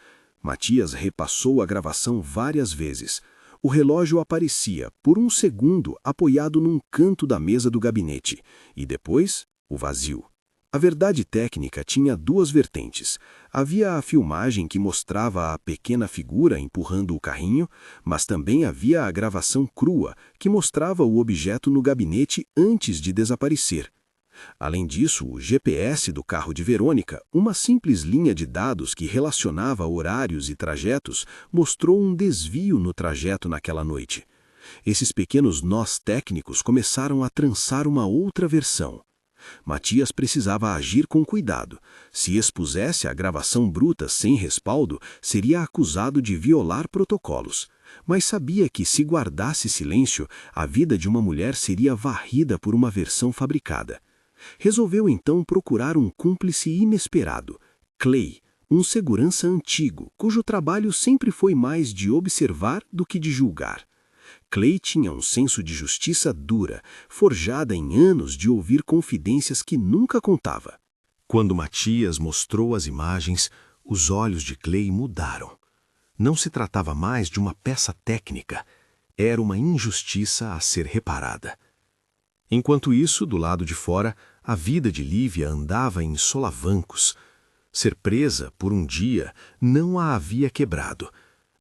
Matias repassou a gravação várias vezes. O relógio aparecia, por um segundo, apoiado num canto da mesa do gabinete, e depois, o vazio. A verdade técnica tinha duas vertentes. Havia a filmagem que mostrava a pequena figura empurrando o carrinho, mas também havia a gravação crua, que mostrava o objeto no gabinete antes de desaparecer. Além disso, o GPS do carro de Verônica, uma simples linha de dados que relacionava horários e trajetos, mostrou um desvio no trajeto naquela noite. Esses pequenos nós técnicos começaram a trançar uma outra versão. Matias precisava agir com cuidado. Se expusesse a gravação bruta sem respaldo, seria acusado de violar protocolos. Mas sabia que, se guardasse silêncio, a vida de uma mulher seria varrida por uma versão fabricada. Resolveu então procurar um cúmplice inesperado, Clay, um segurança antigo, cujo trabalho sempre foi mais de observar do que de julgar. Clay tinha um senso de justiça dura, forjada em anos de ouvir confidências que nunca contava. Quando Matias mostrou as imagens, os olhos de Clay mudaram. Não se tratava mais de uma peça técnica, era uma injustiça a ser reparada. Enquanto isso, do lado de fora, a vida de Lívia andava em solavancos. Ser presa por um dia não a havia quebrado.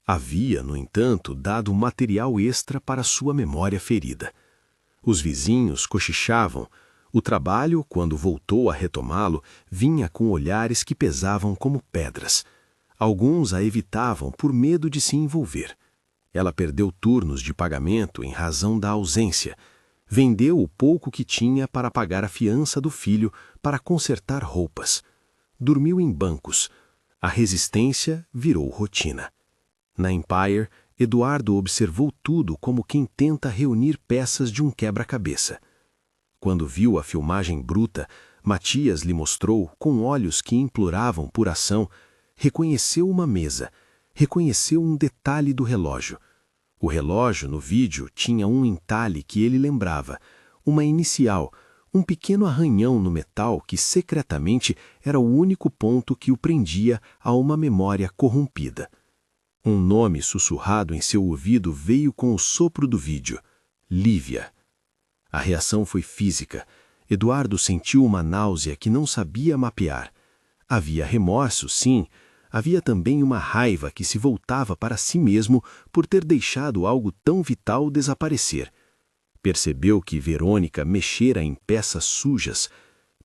Havia, no entanto, dado material extra para sua memória ferida. Os vizinhos cochichavam. O trabalho, quando voltou a retomá-lo, vinha com olhares que pesavam como pedras. Alguns a evitavam por medo de se envolver. Ela perdeu turnos de pagamento em razão da ausência. Vendeu o pouco que tinha para pagar a fiança do filho, para consertar roupas. Dormiu em bancos. A resistência virou rotina. Na Empire, Eduardo observou tudo como quem tenta reunir peças de um quebra-cabeça. Quando viu a filmagem bruta, Matias lhe mostrou, com olhos que imploravam por ação, reconheceu uma mesa, reconheceu um detalhe do relógio. O relógio, no vídeo, tinha um entalhe que ele lembrava, uma inicial, um pequeno arranhão no metal que secretamente era o único ponto que o prendia a uma memória corrompida. Um nome sussurrado em seu ouvido veio com o sopro do vídeo: Lívia. A reação foi física. Eduardo sentiu uma náusea que não sabia mapear. Havia remorso, sim. Havia também uma raiva que se voltava para si mesmo por ter deixado algo tão vital desaparecer. Percebeu que Verônica mexera em peças sujas.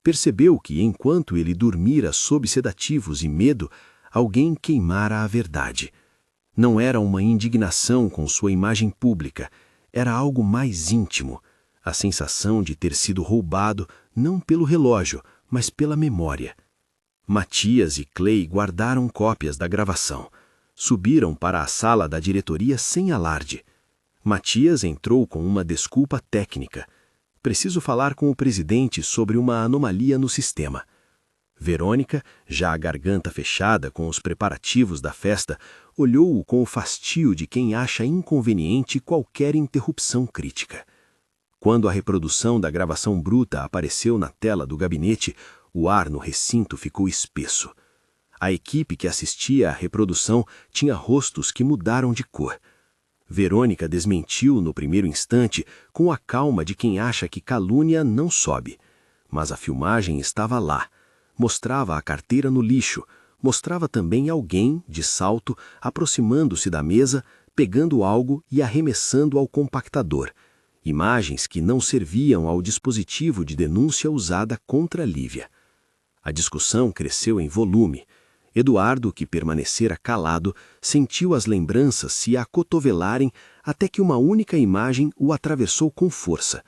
Percebeu que, enquanto ele dormira sob sedativos e medo, alguém queimara a verdade. Não era uma indignação com sua imagem pública, era algo mais íntimo. A sensação de ter sido roubado, não pelo relógio, mas pela memória. Matias e Clay guardaram cópias da gravação. Subiram para a sala da diretoria sem alarde. Matias entrou com uma desculpa técnica. Preciso falar com o presidente sobre uma anomalia no sistema. Verônica, já a garganta fechada com os preparativos da festa, olhou-o com o fastio de quem acha inconveniente qualquer interrupção crítica. Quando a reprodução da gravação bruta apareceu na tela do gabinete, o ar no recinto ficou espesso. A equipe que assistia à reprodução tinha rostos que mudaram de cor. Verônica desmentiu no primeiro instante com a calma de quem acha que calúnia não sobe. Mas a filmagem estava lá. Mostrava a carteira no lixo. Mostrava também alguém, de salto, aproximando-se da mesa, pegando algo e arremessando ao compactador. Imagens que não serviam ao dispositivo de denúncia usada contra Lívia. A discussão cresceu em volume. Eduardo, que permanecera calado, sentiu as lembranças se acotovelarem até que uma única imagem o atravessou com força.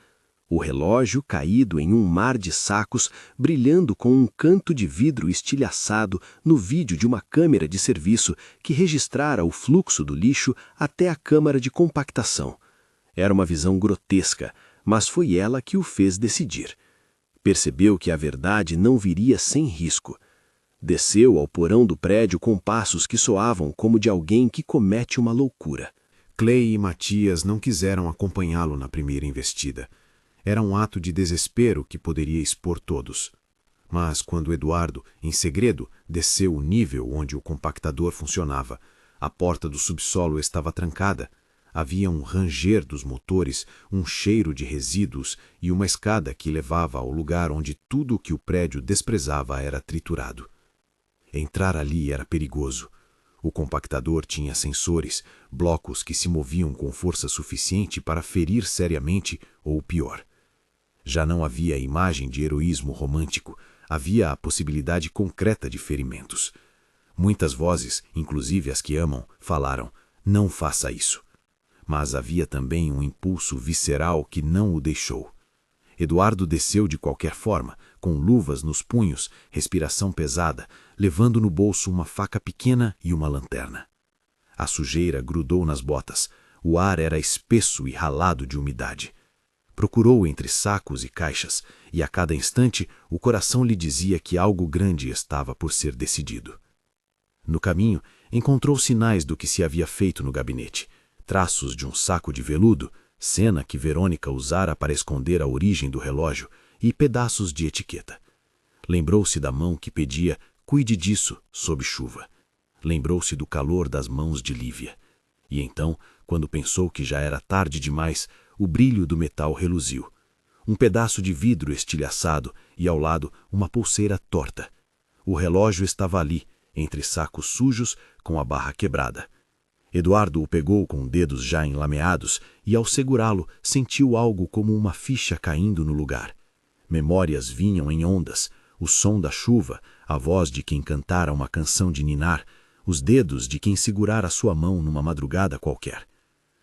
O relógio caído em um mar de sacos, brilhando com um canto de vidro estilhaçado no vídeo de uma câmera de serviço que registrara o fluxo do lixo até a câmara de compactação. Era uma visão grotesca, mas foi ela que o fez decidir. Percebeu que a verdade não viria sem risco. Desceu ao porão do prédio com passos que soavam como de alguém que comete uma loucura. Clay e Matias não quiseram acompanhá-lo na primeira investida. Era um ato de desespero que poderia expor todos. Mas quando Eduardo, em segredo, desceu o nível onde o compactador funcionava, a porta do subsolo estava trancada. Havia um ranger dos motores, um cheiro de resíduos e uma escada que levava ao lugar onde tudo o que o prédio desprezava era triturado. Entrar ali era perigoso. O compactador tinha sensores, blocos que se moviam com força suficiente para ferir seriamente ou pior. Já não havia imagem de heroísmo romântico, havia a possibilidade concreta de ferimentos. Muitas vozes, inclusive as que amam, falaram: não faça isso. Mas havia também um impulso visceral que não o deixou. Eduardo desceu de qualquer forma, com luvas nos punhos, respiração pesada, levando no bolso uma faca pequena e uma lanterna. A sujeira grudou nas botas, o ar era espesso e ralado de umidade. Procurou entre sacos e caixas, e a cada instante o coração lhe dizia que algo grande estava por ser decidido. No caminho, encontrou sinais do que se havia feito no gabinete. Traços de um saco de veludo, cena que Verônica usara para esconder a origem do relógio, e pedaços de etiqueta. Lembrou-se da mão que pedia: cuide disso, sob chuva. Lembrou-se do calor das mãos de Lívia. E então, quando pensou que já era tarde demais, o brilho do metal reluziu. Um pedaço de vidro estilhaçado e, ao lado, uma pulseira torta. O relógio estava ali, entre sacos sujos, com a barra quebrada. Eduardo o pegou com dedos já enlameados e, ao segurá-lo, sentiu algo como uma ficha caindo no lugar. Memórias vinham em ondas, o som da chuva, a voz de quem cantara uma canção de ninar, os dedos de quem segurara sua mão numa madrugada qualquer.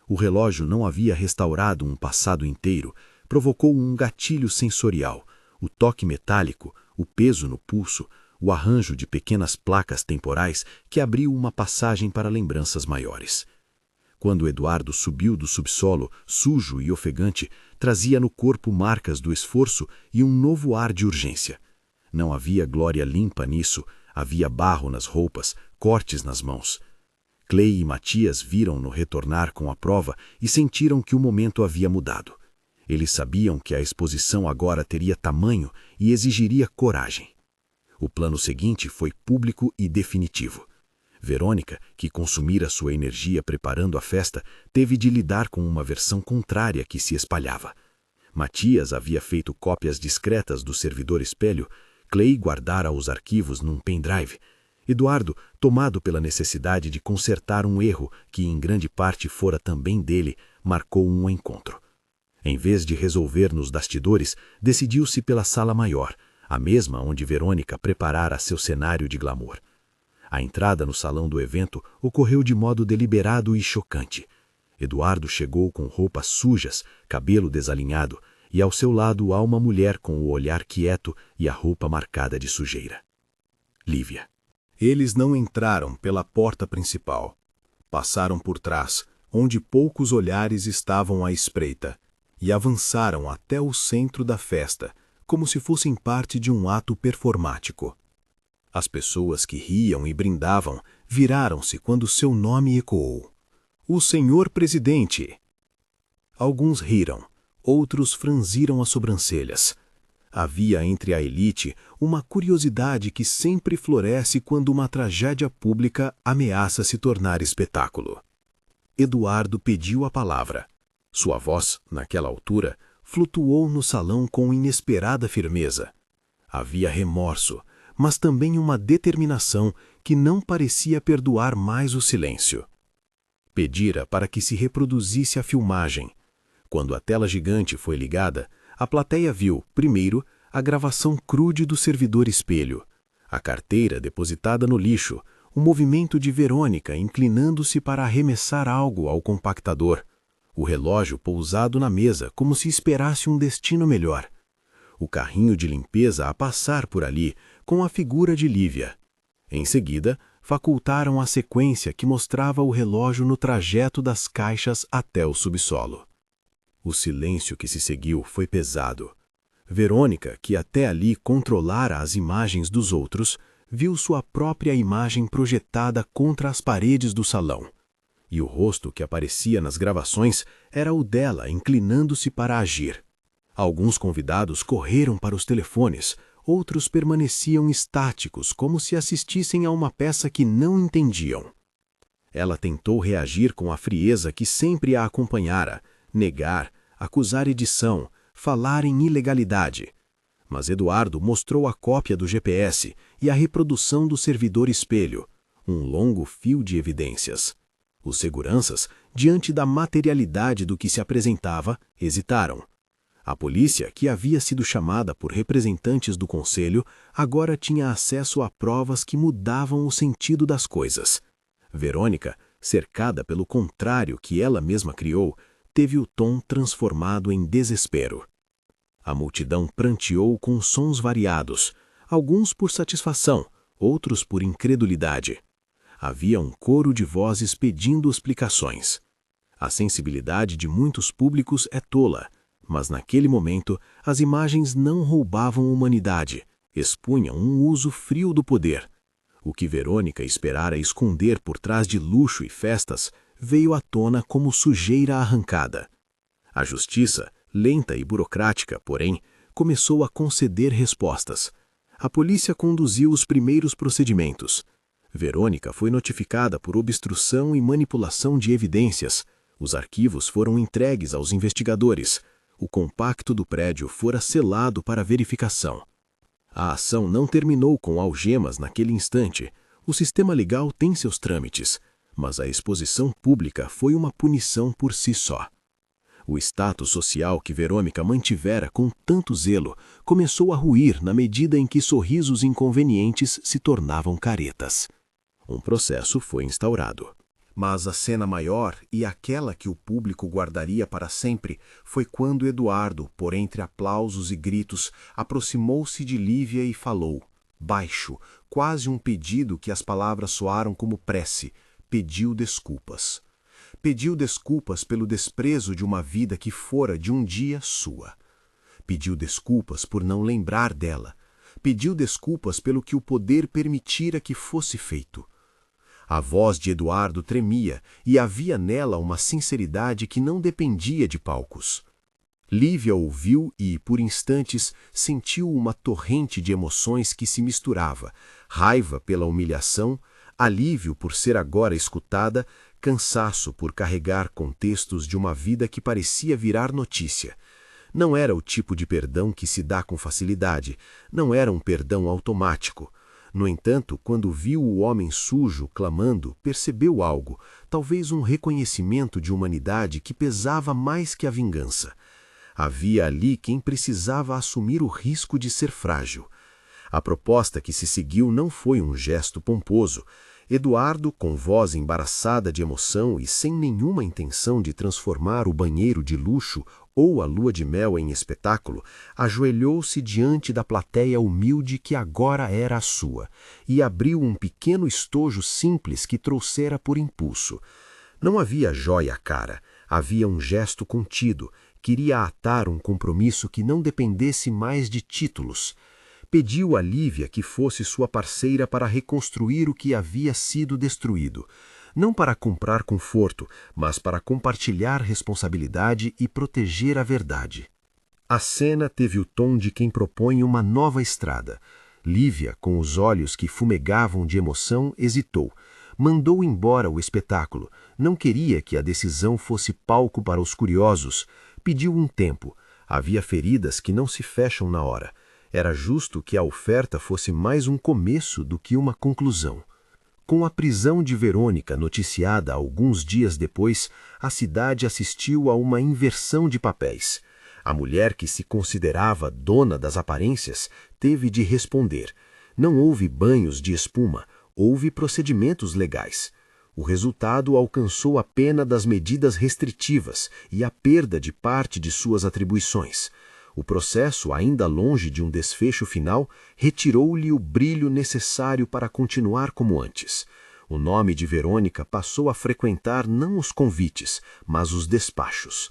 O relógio não havia restaurado um passado inteiro, provocou um gatilho sensorial, o toque metálico, o peso no pulso, o arranjo de pequenas placas temporais que abriu uma passagem para lembranças maiores. Quando Eduardo subiu do subsolo, sujo e ofegante, trazia no corpo marcas do esforço e um novo ar de urgência. Não havia glória limpa nisso, havia barro nas roupas, cortes nas mãos. Clay e Matias viram-no retornar com a prova e sentiram que o momento havia mudado. Eles sabiam que a exposição agora teria tamanho e exigiria coragem. O plano seguinte foi público e definitivo. Verônica, que consumira sua energia preparando a festa, teve de lidar com uma versão contrária que se espalhava. Matias havia feito cópias discretas do servidor espelho, Clay guardara os arquivos num pendrive. Eduardo, tomado pela necessidade de consertar um erro que em grande parte fora também dele, marcou um encontro. Em vez de resolver nos bastidores, decidiu-se pela sala maior, a mesma onde Verônica preparara seu cenário de glamour. A entrada no salão do evento ocorreu de modo deliberado e chocante. Eduardo chegou com roupas sujas, cabelo desalinhado, e ao seu lado há uma mulher com o olhar quieto e a roupa marcada de sujeira. Lívia. Eles não entraram pela porta principal. Passaram por trás, onde poucos olhares estavam à espreita, e avançaram até o centro da festa, como se fossem parte de um ato performático. As pessoas que riam e brindavam viraram-se quando seu nome ecoou. O senhor presidente! Alguns riram, outros franziram as sobrancelhas. Havia entre a elite uma curiosidade que sempre floresce quando uma tragédia pública ameaça se tornar espetáculo. Eduardo pediu a palavra. Sua voz, naquela altura, flutuou no salão com inesperada firmeza. Havia remorso, mas também uma determinação que não parecia perdoar mais o silêncio. Pedira para que se reproduzisse a filmagem. Quando a tela gigante foi ligada, a plateia viu, primeiro, a gravação crude do servidor espelho, a carteira depositada no lixo, o movimento de Verônica inclinando-se para arremessar algo ao compactador, o relógio pousado na mesa como se esperasse um destino melhor, o carrinho de limpeza a passar por ali com a figura de Lívia. Em seguida, facultaram a sequência que mostrava o relógio no trajeto das caixas até o subsolo. O silêncio que se seguiu foi pesado. Verônica, que até ali controlara as imagens dos outros, viu sua própria imagem projetada contra as paredes do salão. E o rosto que aparecia nas gravações era o dela inclinando-se para agir. Alguns convidados correram para os telefones, outros permaneciam estáticos, como se assistissem a uma peça que não entendiam. Ela tentou reagir com a frieza que sempre a acompanhara, negar, acusar edição, falar em ilegalidade. Mas Eduardo mostrou a cópia do GPS e a reprodução do servidor espelho, um longo fio de evidências. Os seguranças, diante da materialidade do que se apresentava, hesitaram. A polícia, que havia sido chamada por representantes do conselho, agora tinha acesso a provas que mudavam o sentido das coisas. Verônica, cercada pelo contrário que ela mesma criou, teve o tom transformado em desespero. A multidão pranteou com sons variados, alguns por satisfação, outros por incredulidade. Havia um coro de vozes pedindo explicações. A sensibilidade de muitos públicos é tola, mas naquele momento as imagens não roubavam humanidade, expunham um uso frio do poder. O que Verônica esperara esconder por trás de luxo e festas veio à tona como sujeira arrancada. A justiça, lenta e burocrática, porém, começou a conceder respostas. A polícia conduziu os primeiros procedimentos. Verônica foi notificada por obstrução e manipulação de evidências. Os arquivos foram entregues aos investigadores. O compacto do prédio fora selado para verificação. A ação não terminou com algemas naquele instante. O sistema legal tem seus trâmites, mas a exposição pública foi uma punição por si só. O status social que Verônica mantivera com tanto zelo começou a ruir na medida em que sorrisos inconvenientes se tornavam caretas. Um processo foi instaurado. Mas a cena maior e aquela que o público guardaria para sempre foi quando Eduardo, por entre aplausos e gritos, aproximou-se de Lívia e falou: baixo, quase um pedido que as palavras soaram como prece. Pediu desculpas. Pediu desculpas pelo desprezo de uma vida que fora de um dia sua. Pediu desculpas por não lembrar dela. Pediu desculpas pelo que o poder permitira que fosse feito. A voz de Eduardo tremia e havia nela uma sinceridade que não dependia de palcos. Lívia ouviu e, por instantes, sentiu uma torrente de emoções que se misturava, raiva pela humilhação, alívio por ser agora escutada, cansaço por carregar contextos de uma vida que parecia virar notícia. Não era o tipo de perdão que se dá com facilidade, não era um perdão automático. No entanto, quando viu o homem sujo clamando, percebeu algo, talvez um reconhecimento de humanidade que pesava mais que a vingança. Havia ali quem precisava assumir o risco de ser frágil. A proposta que se seguiu não foi um gesto pomposo. Eduardo, com voz embaraçada de emoção e sem nenhuma intenção de transformar o banheiro de luxo ou a lua de mel em espetáculo, ajoelhou-se diante da plateia humilde que agora era a sua, e abriu um pequeno estojo simples que trouxera por impulso. Não havia jóia cara, havia um gesto contido, queria atar um compromisso que não dependesse mais de títulos. Pediu a Lívia que fosse sua parceira para reconstruir o que havia sido destruído. Não para comprar conforto, mas para compartilhar responsabilidade e proteger a verdade. A cena teve o tom de quem propõe uma nova estrada. Lívia, com os olhos que fumegavam de emoção, hesitou. Mandou embora o espetáculo. Não queria que a decisão fosse palco para os curiosos. Pediu um tempo. Havia feridas que não se fecham na hora. Era justo que a oferta fosse mais um começo do que uma conclusão. Com a prisão de Verônica noticiada alguns dias depois, a cidade assistiu a uma inversão de papéis. A mulher que se considerava dona das aparências teve de responder. Não houve banhos de espuma, houve procedimentos legais. O resultado alcançou a pena das medidas restritivas e a perda de parte de suas atribuições. O processo, ainda longe de um desfecho final, retirou-lhe o brilho necessário para continuar como antes. O nome de Verônica passou a frequentar não os convites, mas os despachos.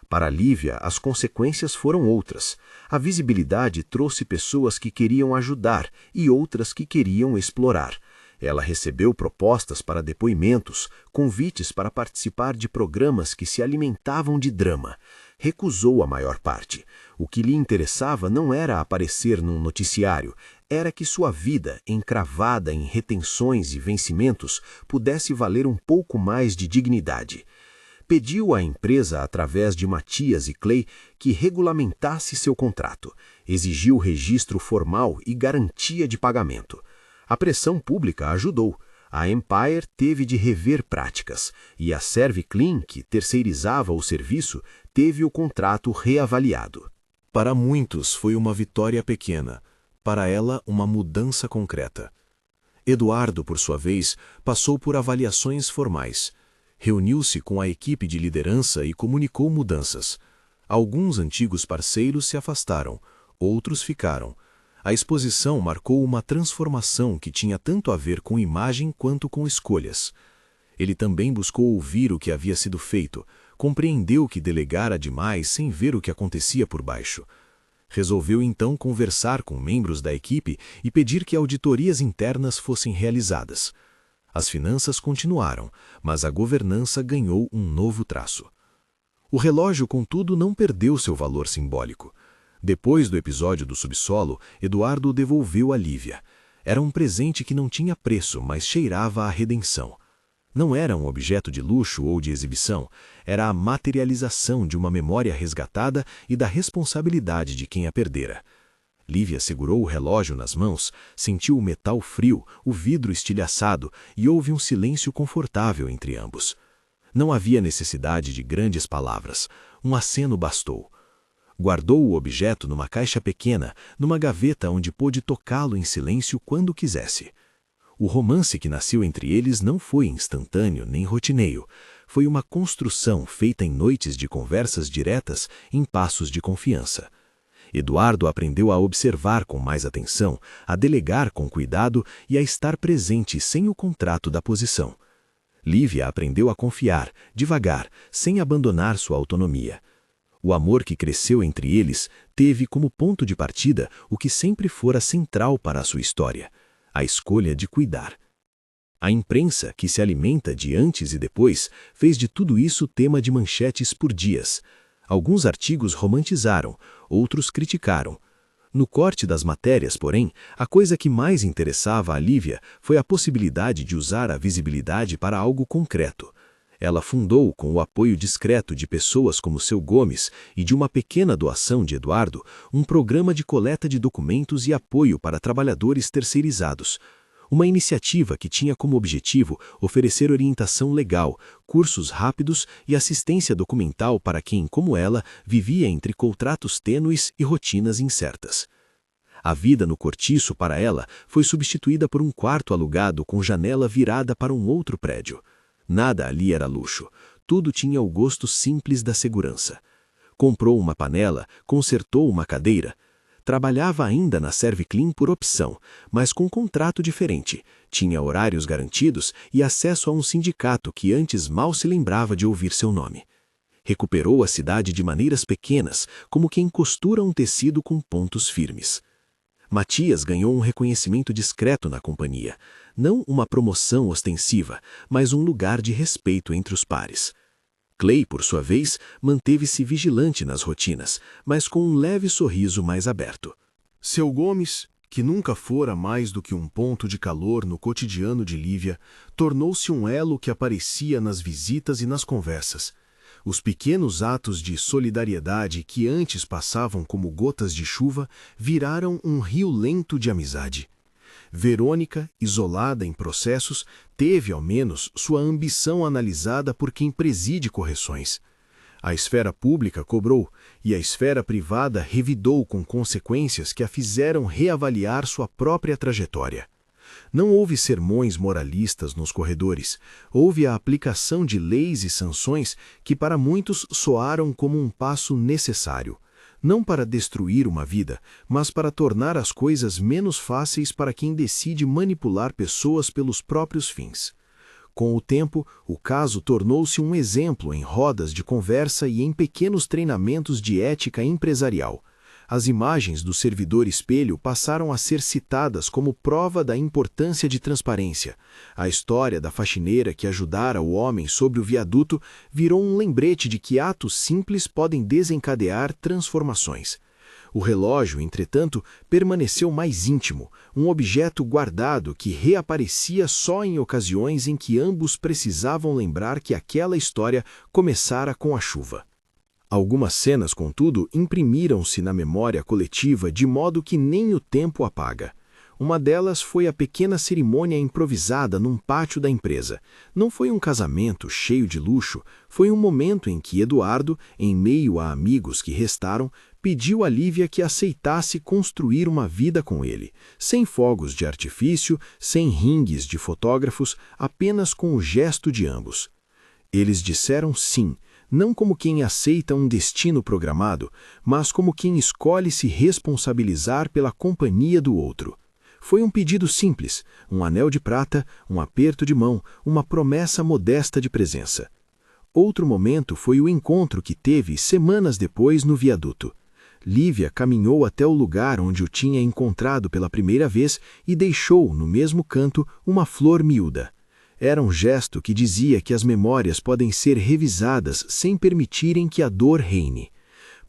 Para Lívia, as consequências foram outras. A visibilidade trouxe pessoas que queriam ajudar e outras que queriam explorar. Ela recebeu propostas para depoimentos, convites para participar de programas que se alimentavam de drama. Recusou a maior parte. O que lhe interessava não era aparecer num noticiário, era que sua vida, encravada em retenções e vencimentos, pudesse valer um pouco mais de dignidade. Pediu à empresa, através de Matias e Clay, que regulamentasse seu contrato. Exigiu registro formal e garantia de pagamento. A pressão pública ajudou. A Empire teve de rever práticas, e a ServiClean, que terceirizava o serviço, teve o contrato reavaliado. Para muitos foi uma vitória pequena, para ela uma mudança concreta. Eduardo, por sua vez, passou por avaliações formais. Reuniu-se com a equipe de liderança e comunicou mudanças. Alguns antigos parceiros se afastaram, outros ficaram. A exposição marcou uma transformação que tinha tanto a ver com imagem quanto com escolhas. Ele também buscou ouvir o que havia sido feito, compreendeu que delegara demais sem ver o que acontecia por baixo. Resolveu então conversar com membros da equipe e pedir que auditorias internas fossem realizadas. As finanças continuaram, mas a governança ganhou um novo traço. O relógio, contudo, não perdeu seu valor simbólico. Depois do episódio do subsolo, Eduardo o devolveu a Lívia. Era um presente que não tinha preço, mas cheirava à redenção. Não era um objeto de luxo ou de exibição, era a materialização de uma memória resgatada e da responsabilidade de quem a perdera. Lívia segurou o relógio nas mãos, sentiu o metal frio, o vidro estilhaçado e houve um silêncio confortável entre ambos. Não havia necessidade de grandes palavras, um aceno bastou. Guardou o objeto numa caixa pequena, numa gaveta onde pôde tocá-lo em silêncio quando quisesse. O romance que nasceu entre eles não foi instantâneo nem rotineiro. Foi uma construção feita em noites de conversas diretas, em passos de confiança. Eduardo aprendeu a observar com mais atenção, a delegar com cuidado e a estar presente sem o contrato da posição. Lívia aprendeu a confiar, devagar, sem abandonar sua autonomia. O amor que cresceu entre eles teve como ponto de partida o que sempre fora central para a sua história: a escolha de cuidar. A imprensa, que se alimenta de antes e depois, fez de tudo isso tema de manchetes por dias. Alguns artigos romantizaram, outros criticaram. No corte das matérias, porém, a coisa que mais interessava a Lívia foi a possibilidade de usar a visibilidade para algo concreto. Ela fundou, com o apoio discreto de pessoas como seu Gomes e de uma pequena doação de Eduardo, um programa de coleta de documentos e apoio para trabalhadores terceirizados. Uma iniciativa que tinha como objetivo oferecer orientação legal, cursos rápidos e assistência documental para quem, como ela, vivia entre contratos tênues e rotinas incertas. A vida no cortiço, para ela, foi substituída por um quarto alugado com janela virada para um outro prédio. Nada ali era luxo, tudo tinha o gosto simples da segurança. Comprou uma panela, consertou uma cadeira. Trabalhava ainda na Serviclean por opção, mas com contrato diferente. Tinha horários garantidos e acesso a um sindicato que antes mal se lembrava de ouvir seu nome. Recuperou a cidade de maneiras pequenas, como quem costura um tecido com pontos firmes. Matias ganhou um reconhecimento discreto na companhia, não uma promoção ostensiva, mas um lugar de respeito entre os pares. Clay, por sua vez, manteve-se vigilante nas rotinas, mas com um leve sorriso mais aberto. Seu Gomes, que nunca fora mais do que um ponto de calor no cotidiano de Lívia, tornou-se um elo que aparecia nas visitas e nas conversas. Os pequenos atos de solidariedade que antes passavam como gotas de chuva viraram um rio lento de amizade. Verônica, isolada em processos, teve, ao menos, sua ambição analisada por quem preside correções. A esfera pública cobrou, e a esfera privada revidou com consequências que a fizeram reavaliar sua própria trajetória. Não houve sermões moralistas nos corredores, houve a aplicação de leis e sanções que para muitos soaram como um passo necessário. Não para destruir uma vida, mas para tornar as coisas menos fáceis para quem decide manipular pessoas pelos próprios fins. Com o tempo, o caso tornou-se um exemplo em rodas de conversa e em pequenos treinamentos de ética empresarial. As imagens do servidor espelho passaram a ser citadas como prova da importância de transparência. A história da faxineira que ajudara o homem sobre o viaduto virou um lembrete de que atos simples podem desencadear transformações. O relógio, entretanto, permaneceu mais íntimo, um objeto guardado que reaparecia só em ocasiões em que ambos precisavam lembrar que aquela história começara com a chuva. Algumas cenas, contudo, imprimiram-se na memória coletiva de modo que nem o tempo apaga. Uma delas foi a pequena cerimônia improvisada num pátio da empresa. Não foi um casamento cheio de luxo, foi um momento em que Eduardo, em meio a amigos que restaram, pediu a Lívia que aceitasse construir uma vida com ele, sem fogos de artifício, sem ringues de fotógrafos, apenas com o gesto de ambos. Eles disseram sim, não como quem aceita um destino programado, mas como quem escolhe se responsabilizar pela companhia do outro. Foi um pedido simples, um anel de prata, um aperto de mão, uma promessa modesta de presença. Outro momento foi o encontro que teve semanas depois no viaduto. Lívia caminhou até o lugar onde o tinha encontrado pela primeira vez e deixou, no mesmo canto, uma flor miúda. Era um gesto que dizia que as memórias podem ser revisadas sem permitirem que a dor reine.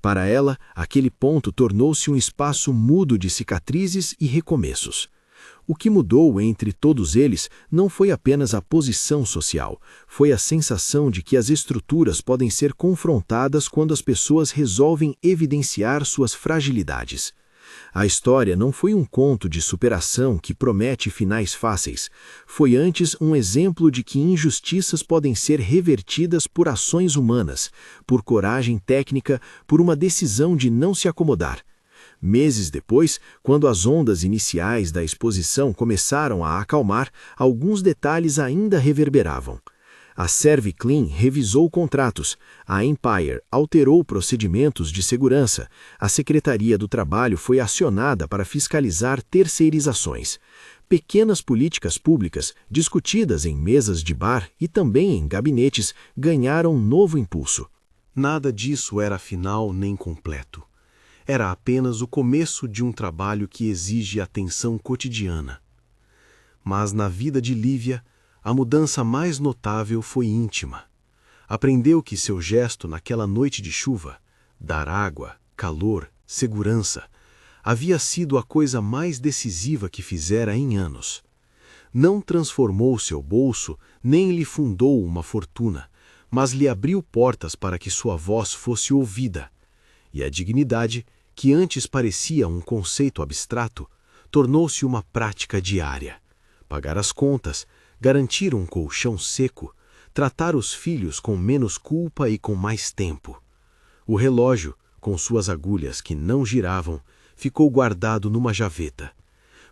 Para ela, aquele ponto tornou-se um espaço mudo de cicatrizes e recomeços. O que mudou entre todos eles não foi apenas a posição social, foi a sensação de que as estruturas podem ser confrontadas quando as pessoas resolvem evidenciar suas fragilidades. A história não foi um conto de superação que promete finais fáceis. Foi antes um exemplo de que injustiças podem ser revertidas por ações humanas, por coragem técnica, por uma decisão de não se acomodar. Meses depois, quando as ondas iniciais da exposição começaram a acalmar, alguns detalhes ainda reverberavam. A ServiClean revisou contratos, a Empire alterou procedimentos de segurança, a Secretaria do Trabalho foi acionada para fiscalizar terceirizações. Pequenas políticas públicas, discutidas em mesas de bar e também em gabinetes, ganharam novo impulso. Nada disso era final nem completo. Era apenas o começo de um trabalho que exige atenção cotidiana. Mas na vida de Lívia, a mudança mais notável foi íntima. Aprendeu que seu gesto naquela noite de chuva, dar água, calor, segurança, havia sido a coisa mais decisiva que fizera em anos. Não transformou seu bolso, nem lhe fundou uma fortuna, mas lhe abriu portas para que sua voz fosse ouvida. E a dignidade, que antes parecia um conceito abstrato, tornou-se uma prática diária. Pagar as contas, garantir um colchão seco, tratar os filhos com menos culpa e com mais tempo. O relógio, com suas agulhas que não giravam, ficou guardado numa gaveta.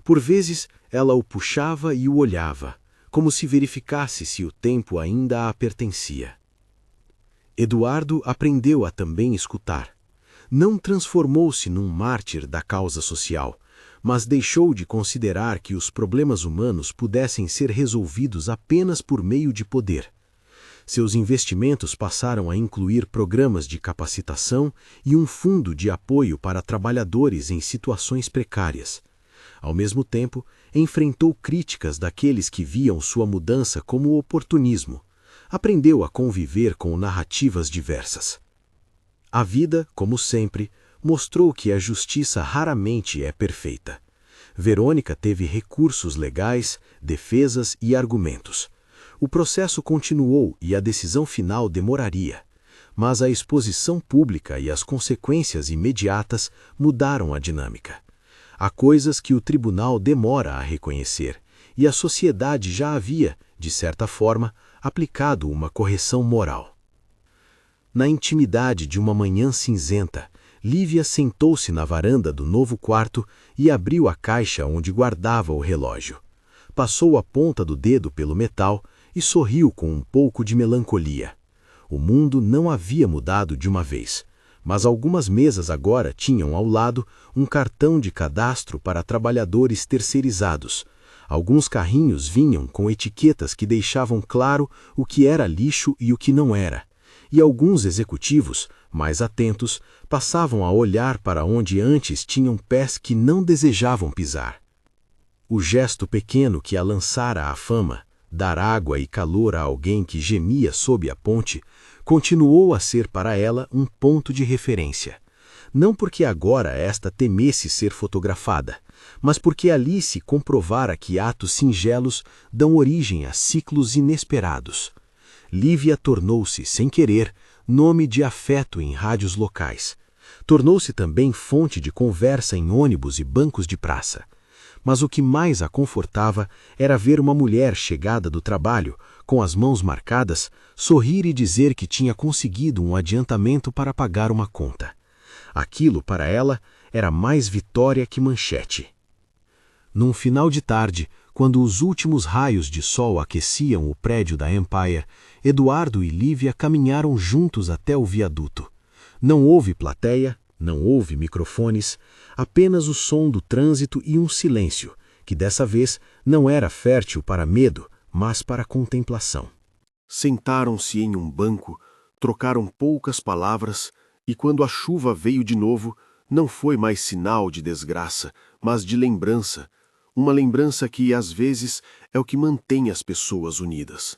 Por vezes, ela o puxava e o olhava, como se verificasse se o tempo ainda a pertencia. Eduardo aprendeu a também escutar. Não transformou-se num mártir da causa social, mas deixou de considerar que os problemas humanos pudessem ser resolvidos apenas por meio de poder. Seus investimentos passaram a incluir programas de capacitação e um fundo de apoio para trabalhadores em situações precárias. Ao mesmo tempo, enfrentou críticas daqueles que viam sua mudança como oportunismo. Aprendeu a conviver com narrativas diversas. A vida, como sempre, mostrou que a justiça raramente é perfeita. Verônica teve recursos legais, defesas e argumentos. O processo continuou e a decisão final demoraria, mas a exposição pública e as consequências imediatas mudaram a dinâmica. Há coisas que o tribunal demora a reconhecer, e a sociedade já havia, de certa forma, aplicado uma correção moral. Na intimidade de uma manhã cinzenta, Lívia sentou-se na varanda do novo quarto e abriu a caixa onde guardava o relógio. Passou a ponta do dedo pelo metal e sorriu com um pouco de melancolia. O mundo não havia mudado de uma vez, mas algumas mesas agora tinham ao lado um cartão de cadastro para trabalhadores terceirizados. Alguns carrinhos vinham com etiquetas que deixavam claro o que era lixo e o que não era. E alguns executivos, mais atentos, passavam a olhar para onde antes tinham pés que não desejavam pisar. O gesto pequeno que a lançara à fama, dar água e calor a alguém que gemia sob a ponte, continuou a ser para ela um ponto de referência. Não porque agora esta temesse ser fotografada, mas porque ali se comprovara que atos singelos dão origem a ciclos inesperados. Lívia tornou-se, sem querer, nome de afeto em rádios locais. Tornou-se também fonte de conversa em ônibus e bancos de praça. Mas o que mais a confortava era ver uma mulher chegada do trabalho, com as mãos marcadas, sorrir e dizer que tinha conseguido um adiantamento para pagar uma conta. Aquilo, para ela, era mais vitória que manchete. Num final de tarde, quando os últimos raios de sol aqueciam o prédio da Empire, Eduardo e Lívia caminharam juntos até o viaduto. Não houve plateia, não houve microfones, apenas o som do trânsito e um silêncio, que dessa vez não era fértil para medo, mas para contemplação. Sentaram-se em um banco, trocaram poucas palavras, e quando a chuva veio de novo, não foi mais sinal de desgraça, mas de lembrança, uma lembrança que, às vezes, é o que mantém as pessoas unidas.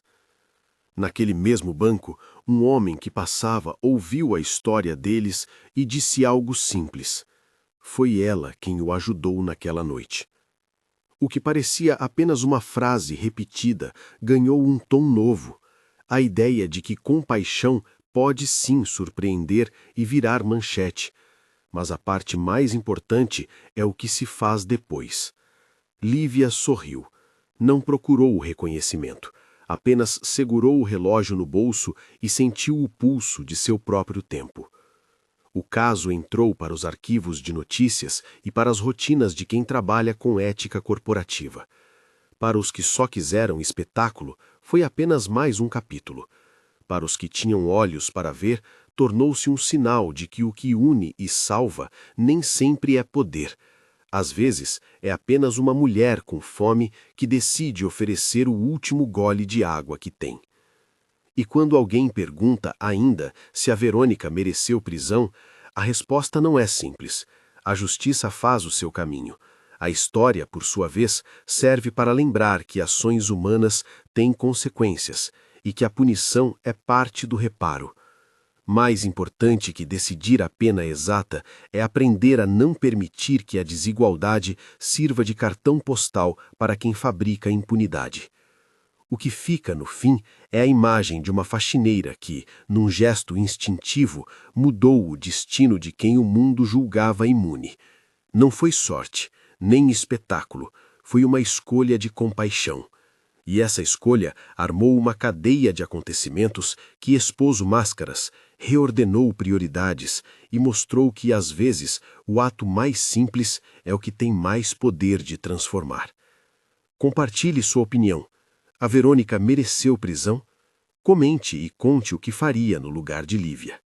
Naquele mesmo banco, um homem que passava ouviu a história deles e disse algo simples. Foi ela quem o ajudou naquela noite. O que parecia apenas uma frase repetida ganhou um tom novo. A ideia de que compaixão pode sim surpreender e virar manchete. Mas a parte mais importante é o que se faz depois. Lívia sorriu. Não procurou o reconhecimento. Apenas segurou o relógio no bolso e sentiu o pulso de seu próprio tempo. O caso entrou para os arquivos de notícias e para as rotinas de quem trabalha com ética corporativa. Para os que só quiseram espetáculo, foi apenas mais um capítulo. Para os que tinham olhos para ver, tornou-se um sinal de que o que une e salva nem sempre é poder. Às vezes, é apenas uma mulher com fome que decide oferecer o último gole de água que tem. E quando alguém pergunta ainda se a Verônica mereceu prisão, a resposta não é simples. A justiça faz o seu caminho. A história, por sua vez, serve para lembrar que ações humanas têm consequências e que a punição é parte do reparo. Mais importante que decidir a pena exata é aprender a não permitir que a desigualdade sirva de cartão postal para quem fabrica impunidade. O que fica, no fim, é a imagem de uma faxineira que, num gesto instintivo, mudou o destino de quem o mundo julgava imune. Não foi sorte, nem espetáculo, foi uma escolha de compaixão. E essa escolha armou uma cadeia de acontecimentos que expôs máscaras, reordenou prioridades e mostrou que, às vezes, o ato mais simples é o que tem mais poder de transformar. Compartilhe sua opinião. A Verônica mereceu prisão? Comente e conte o que faria no lugar de Lívia.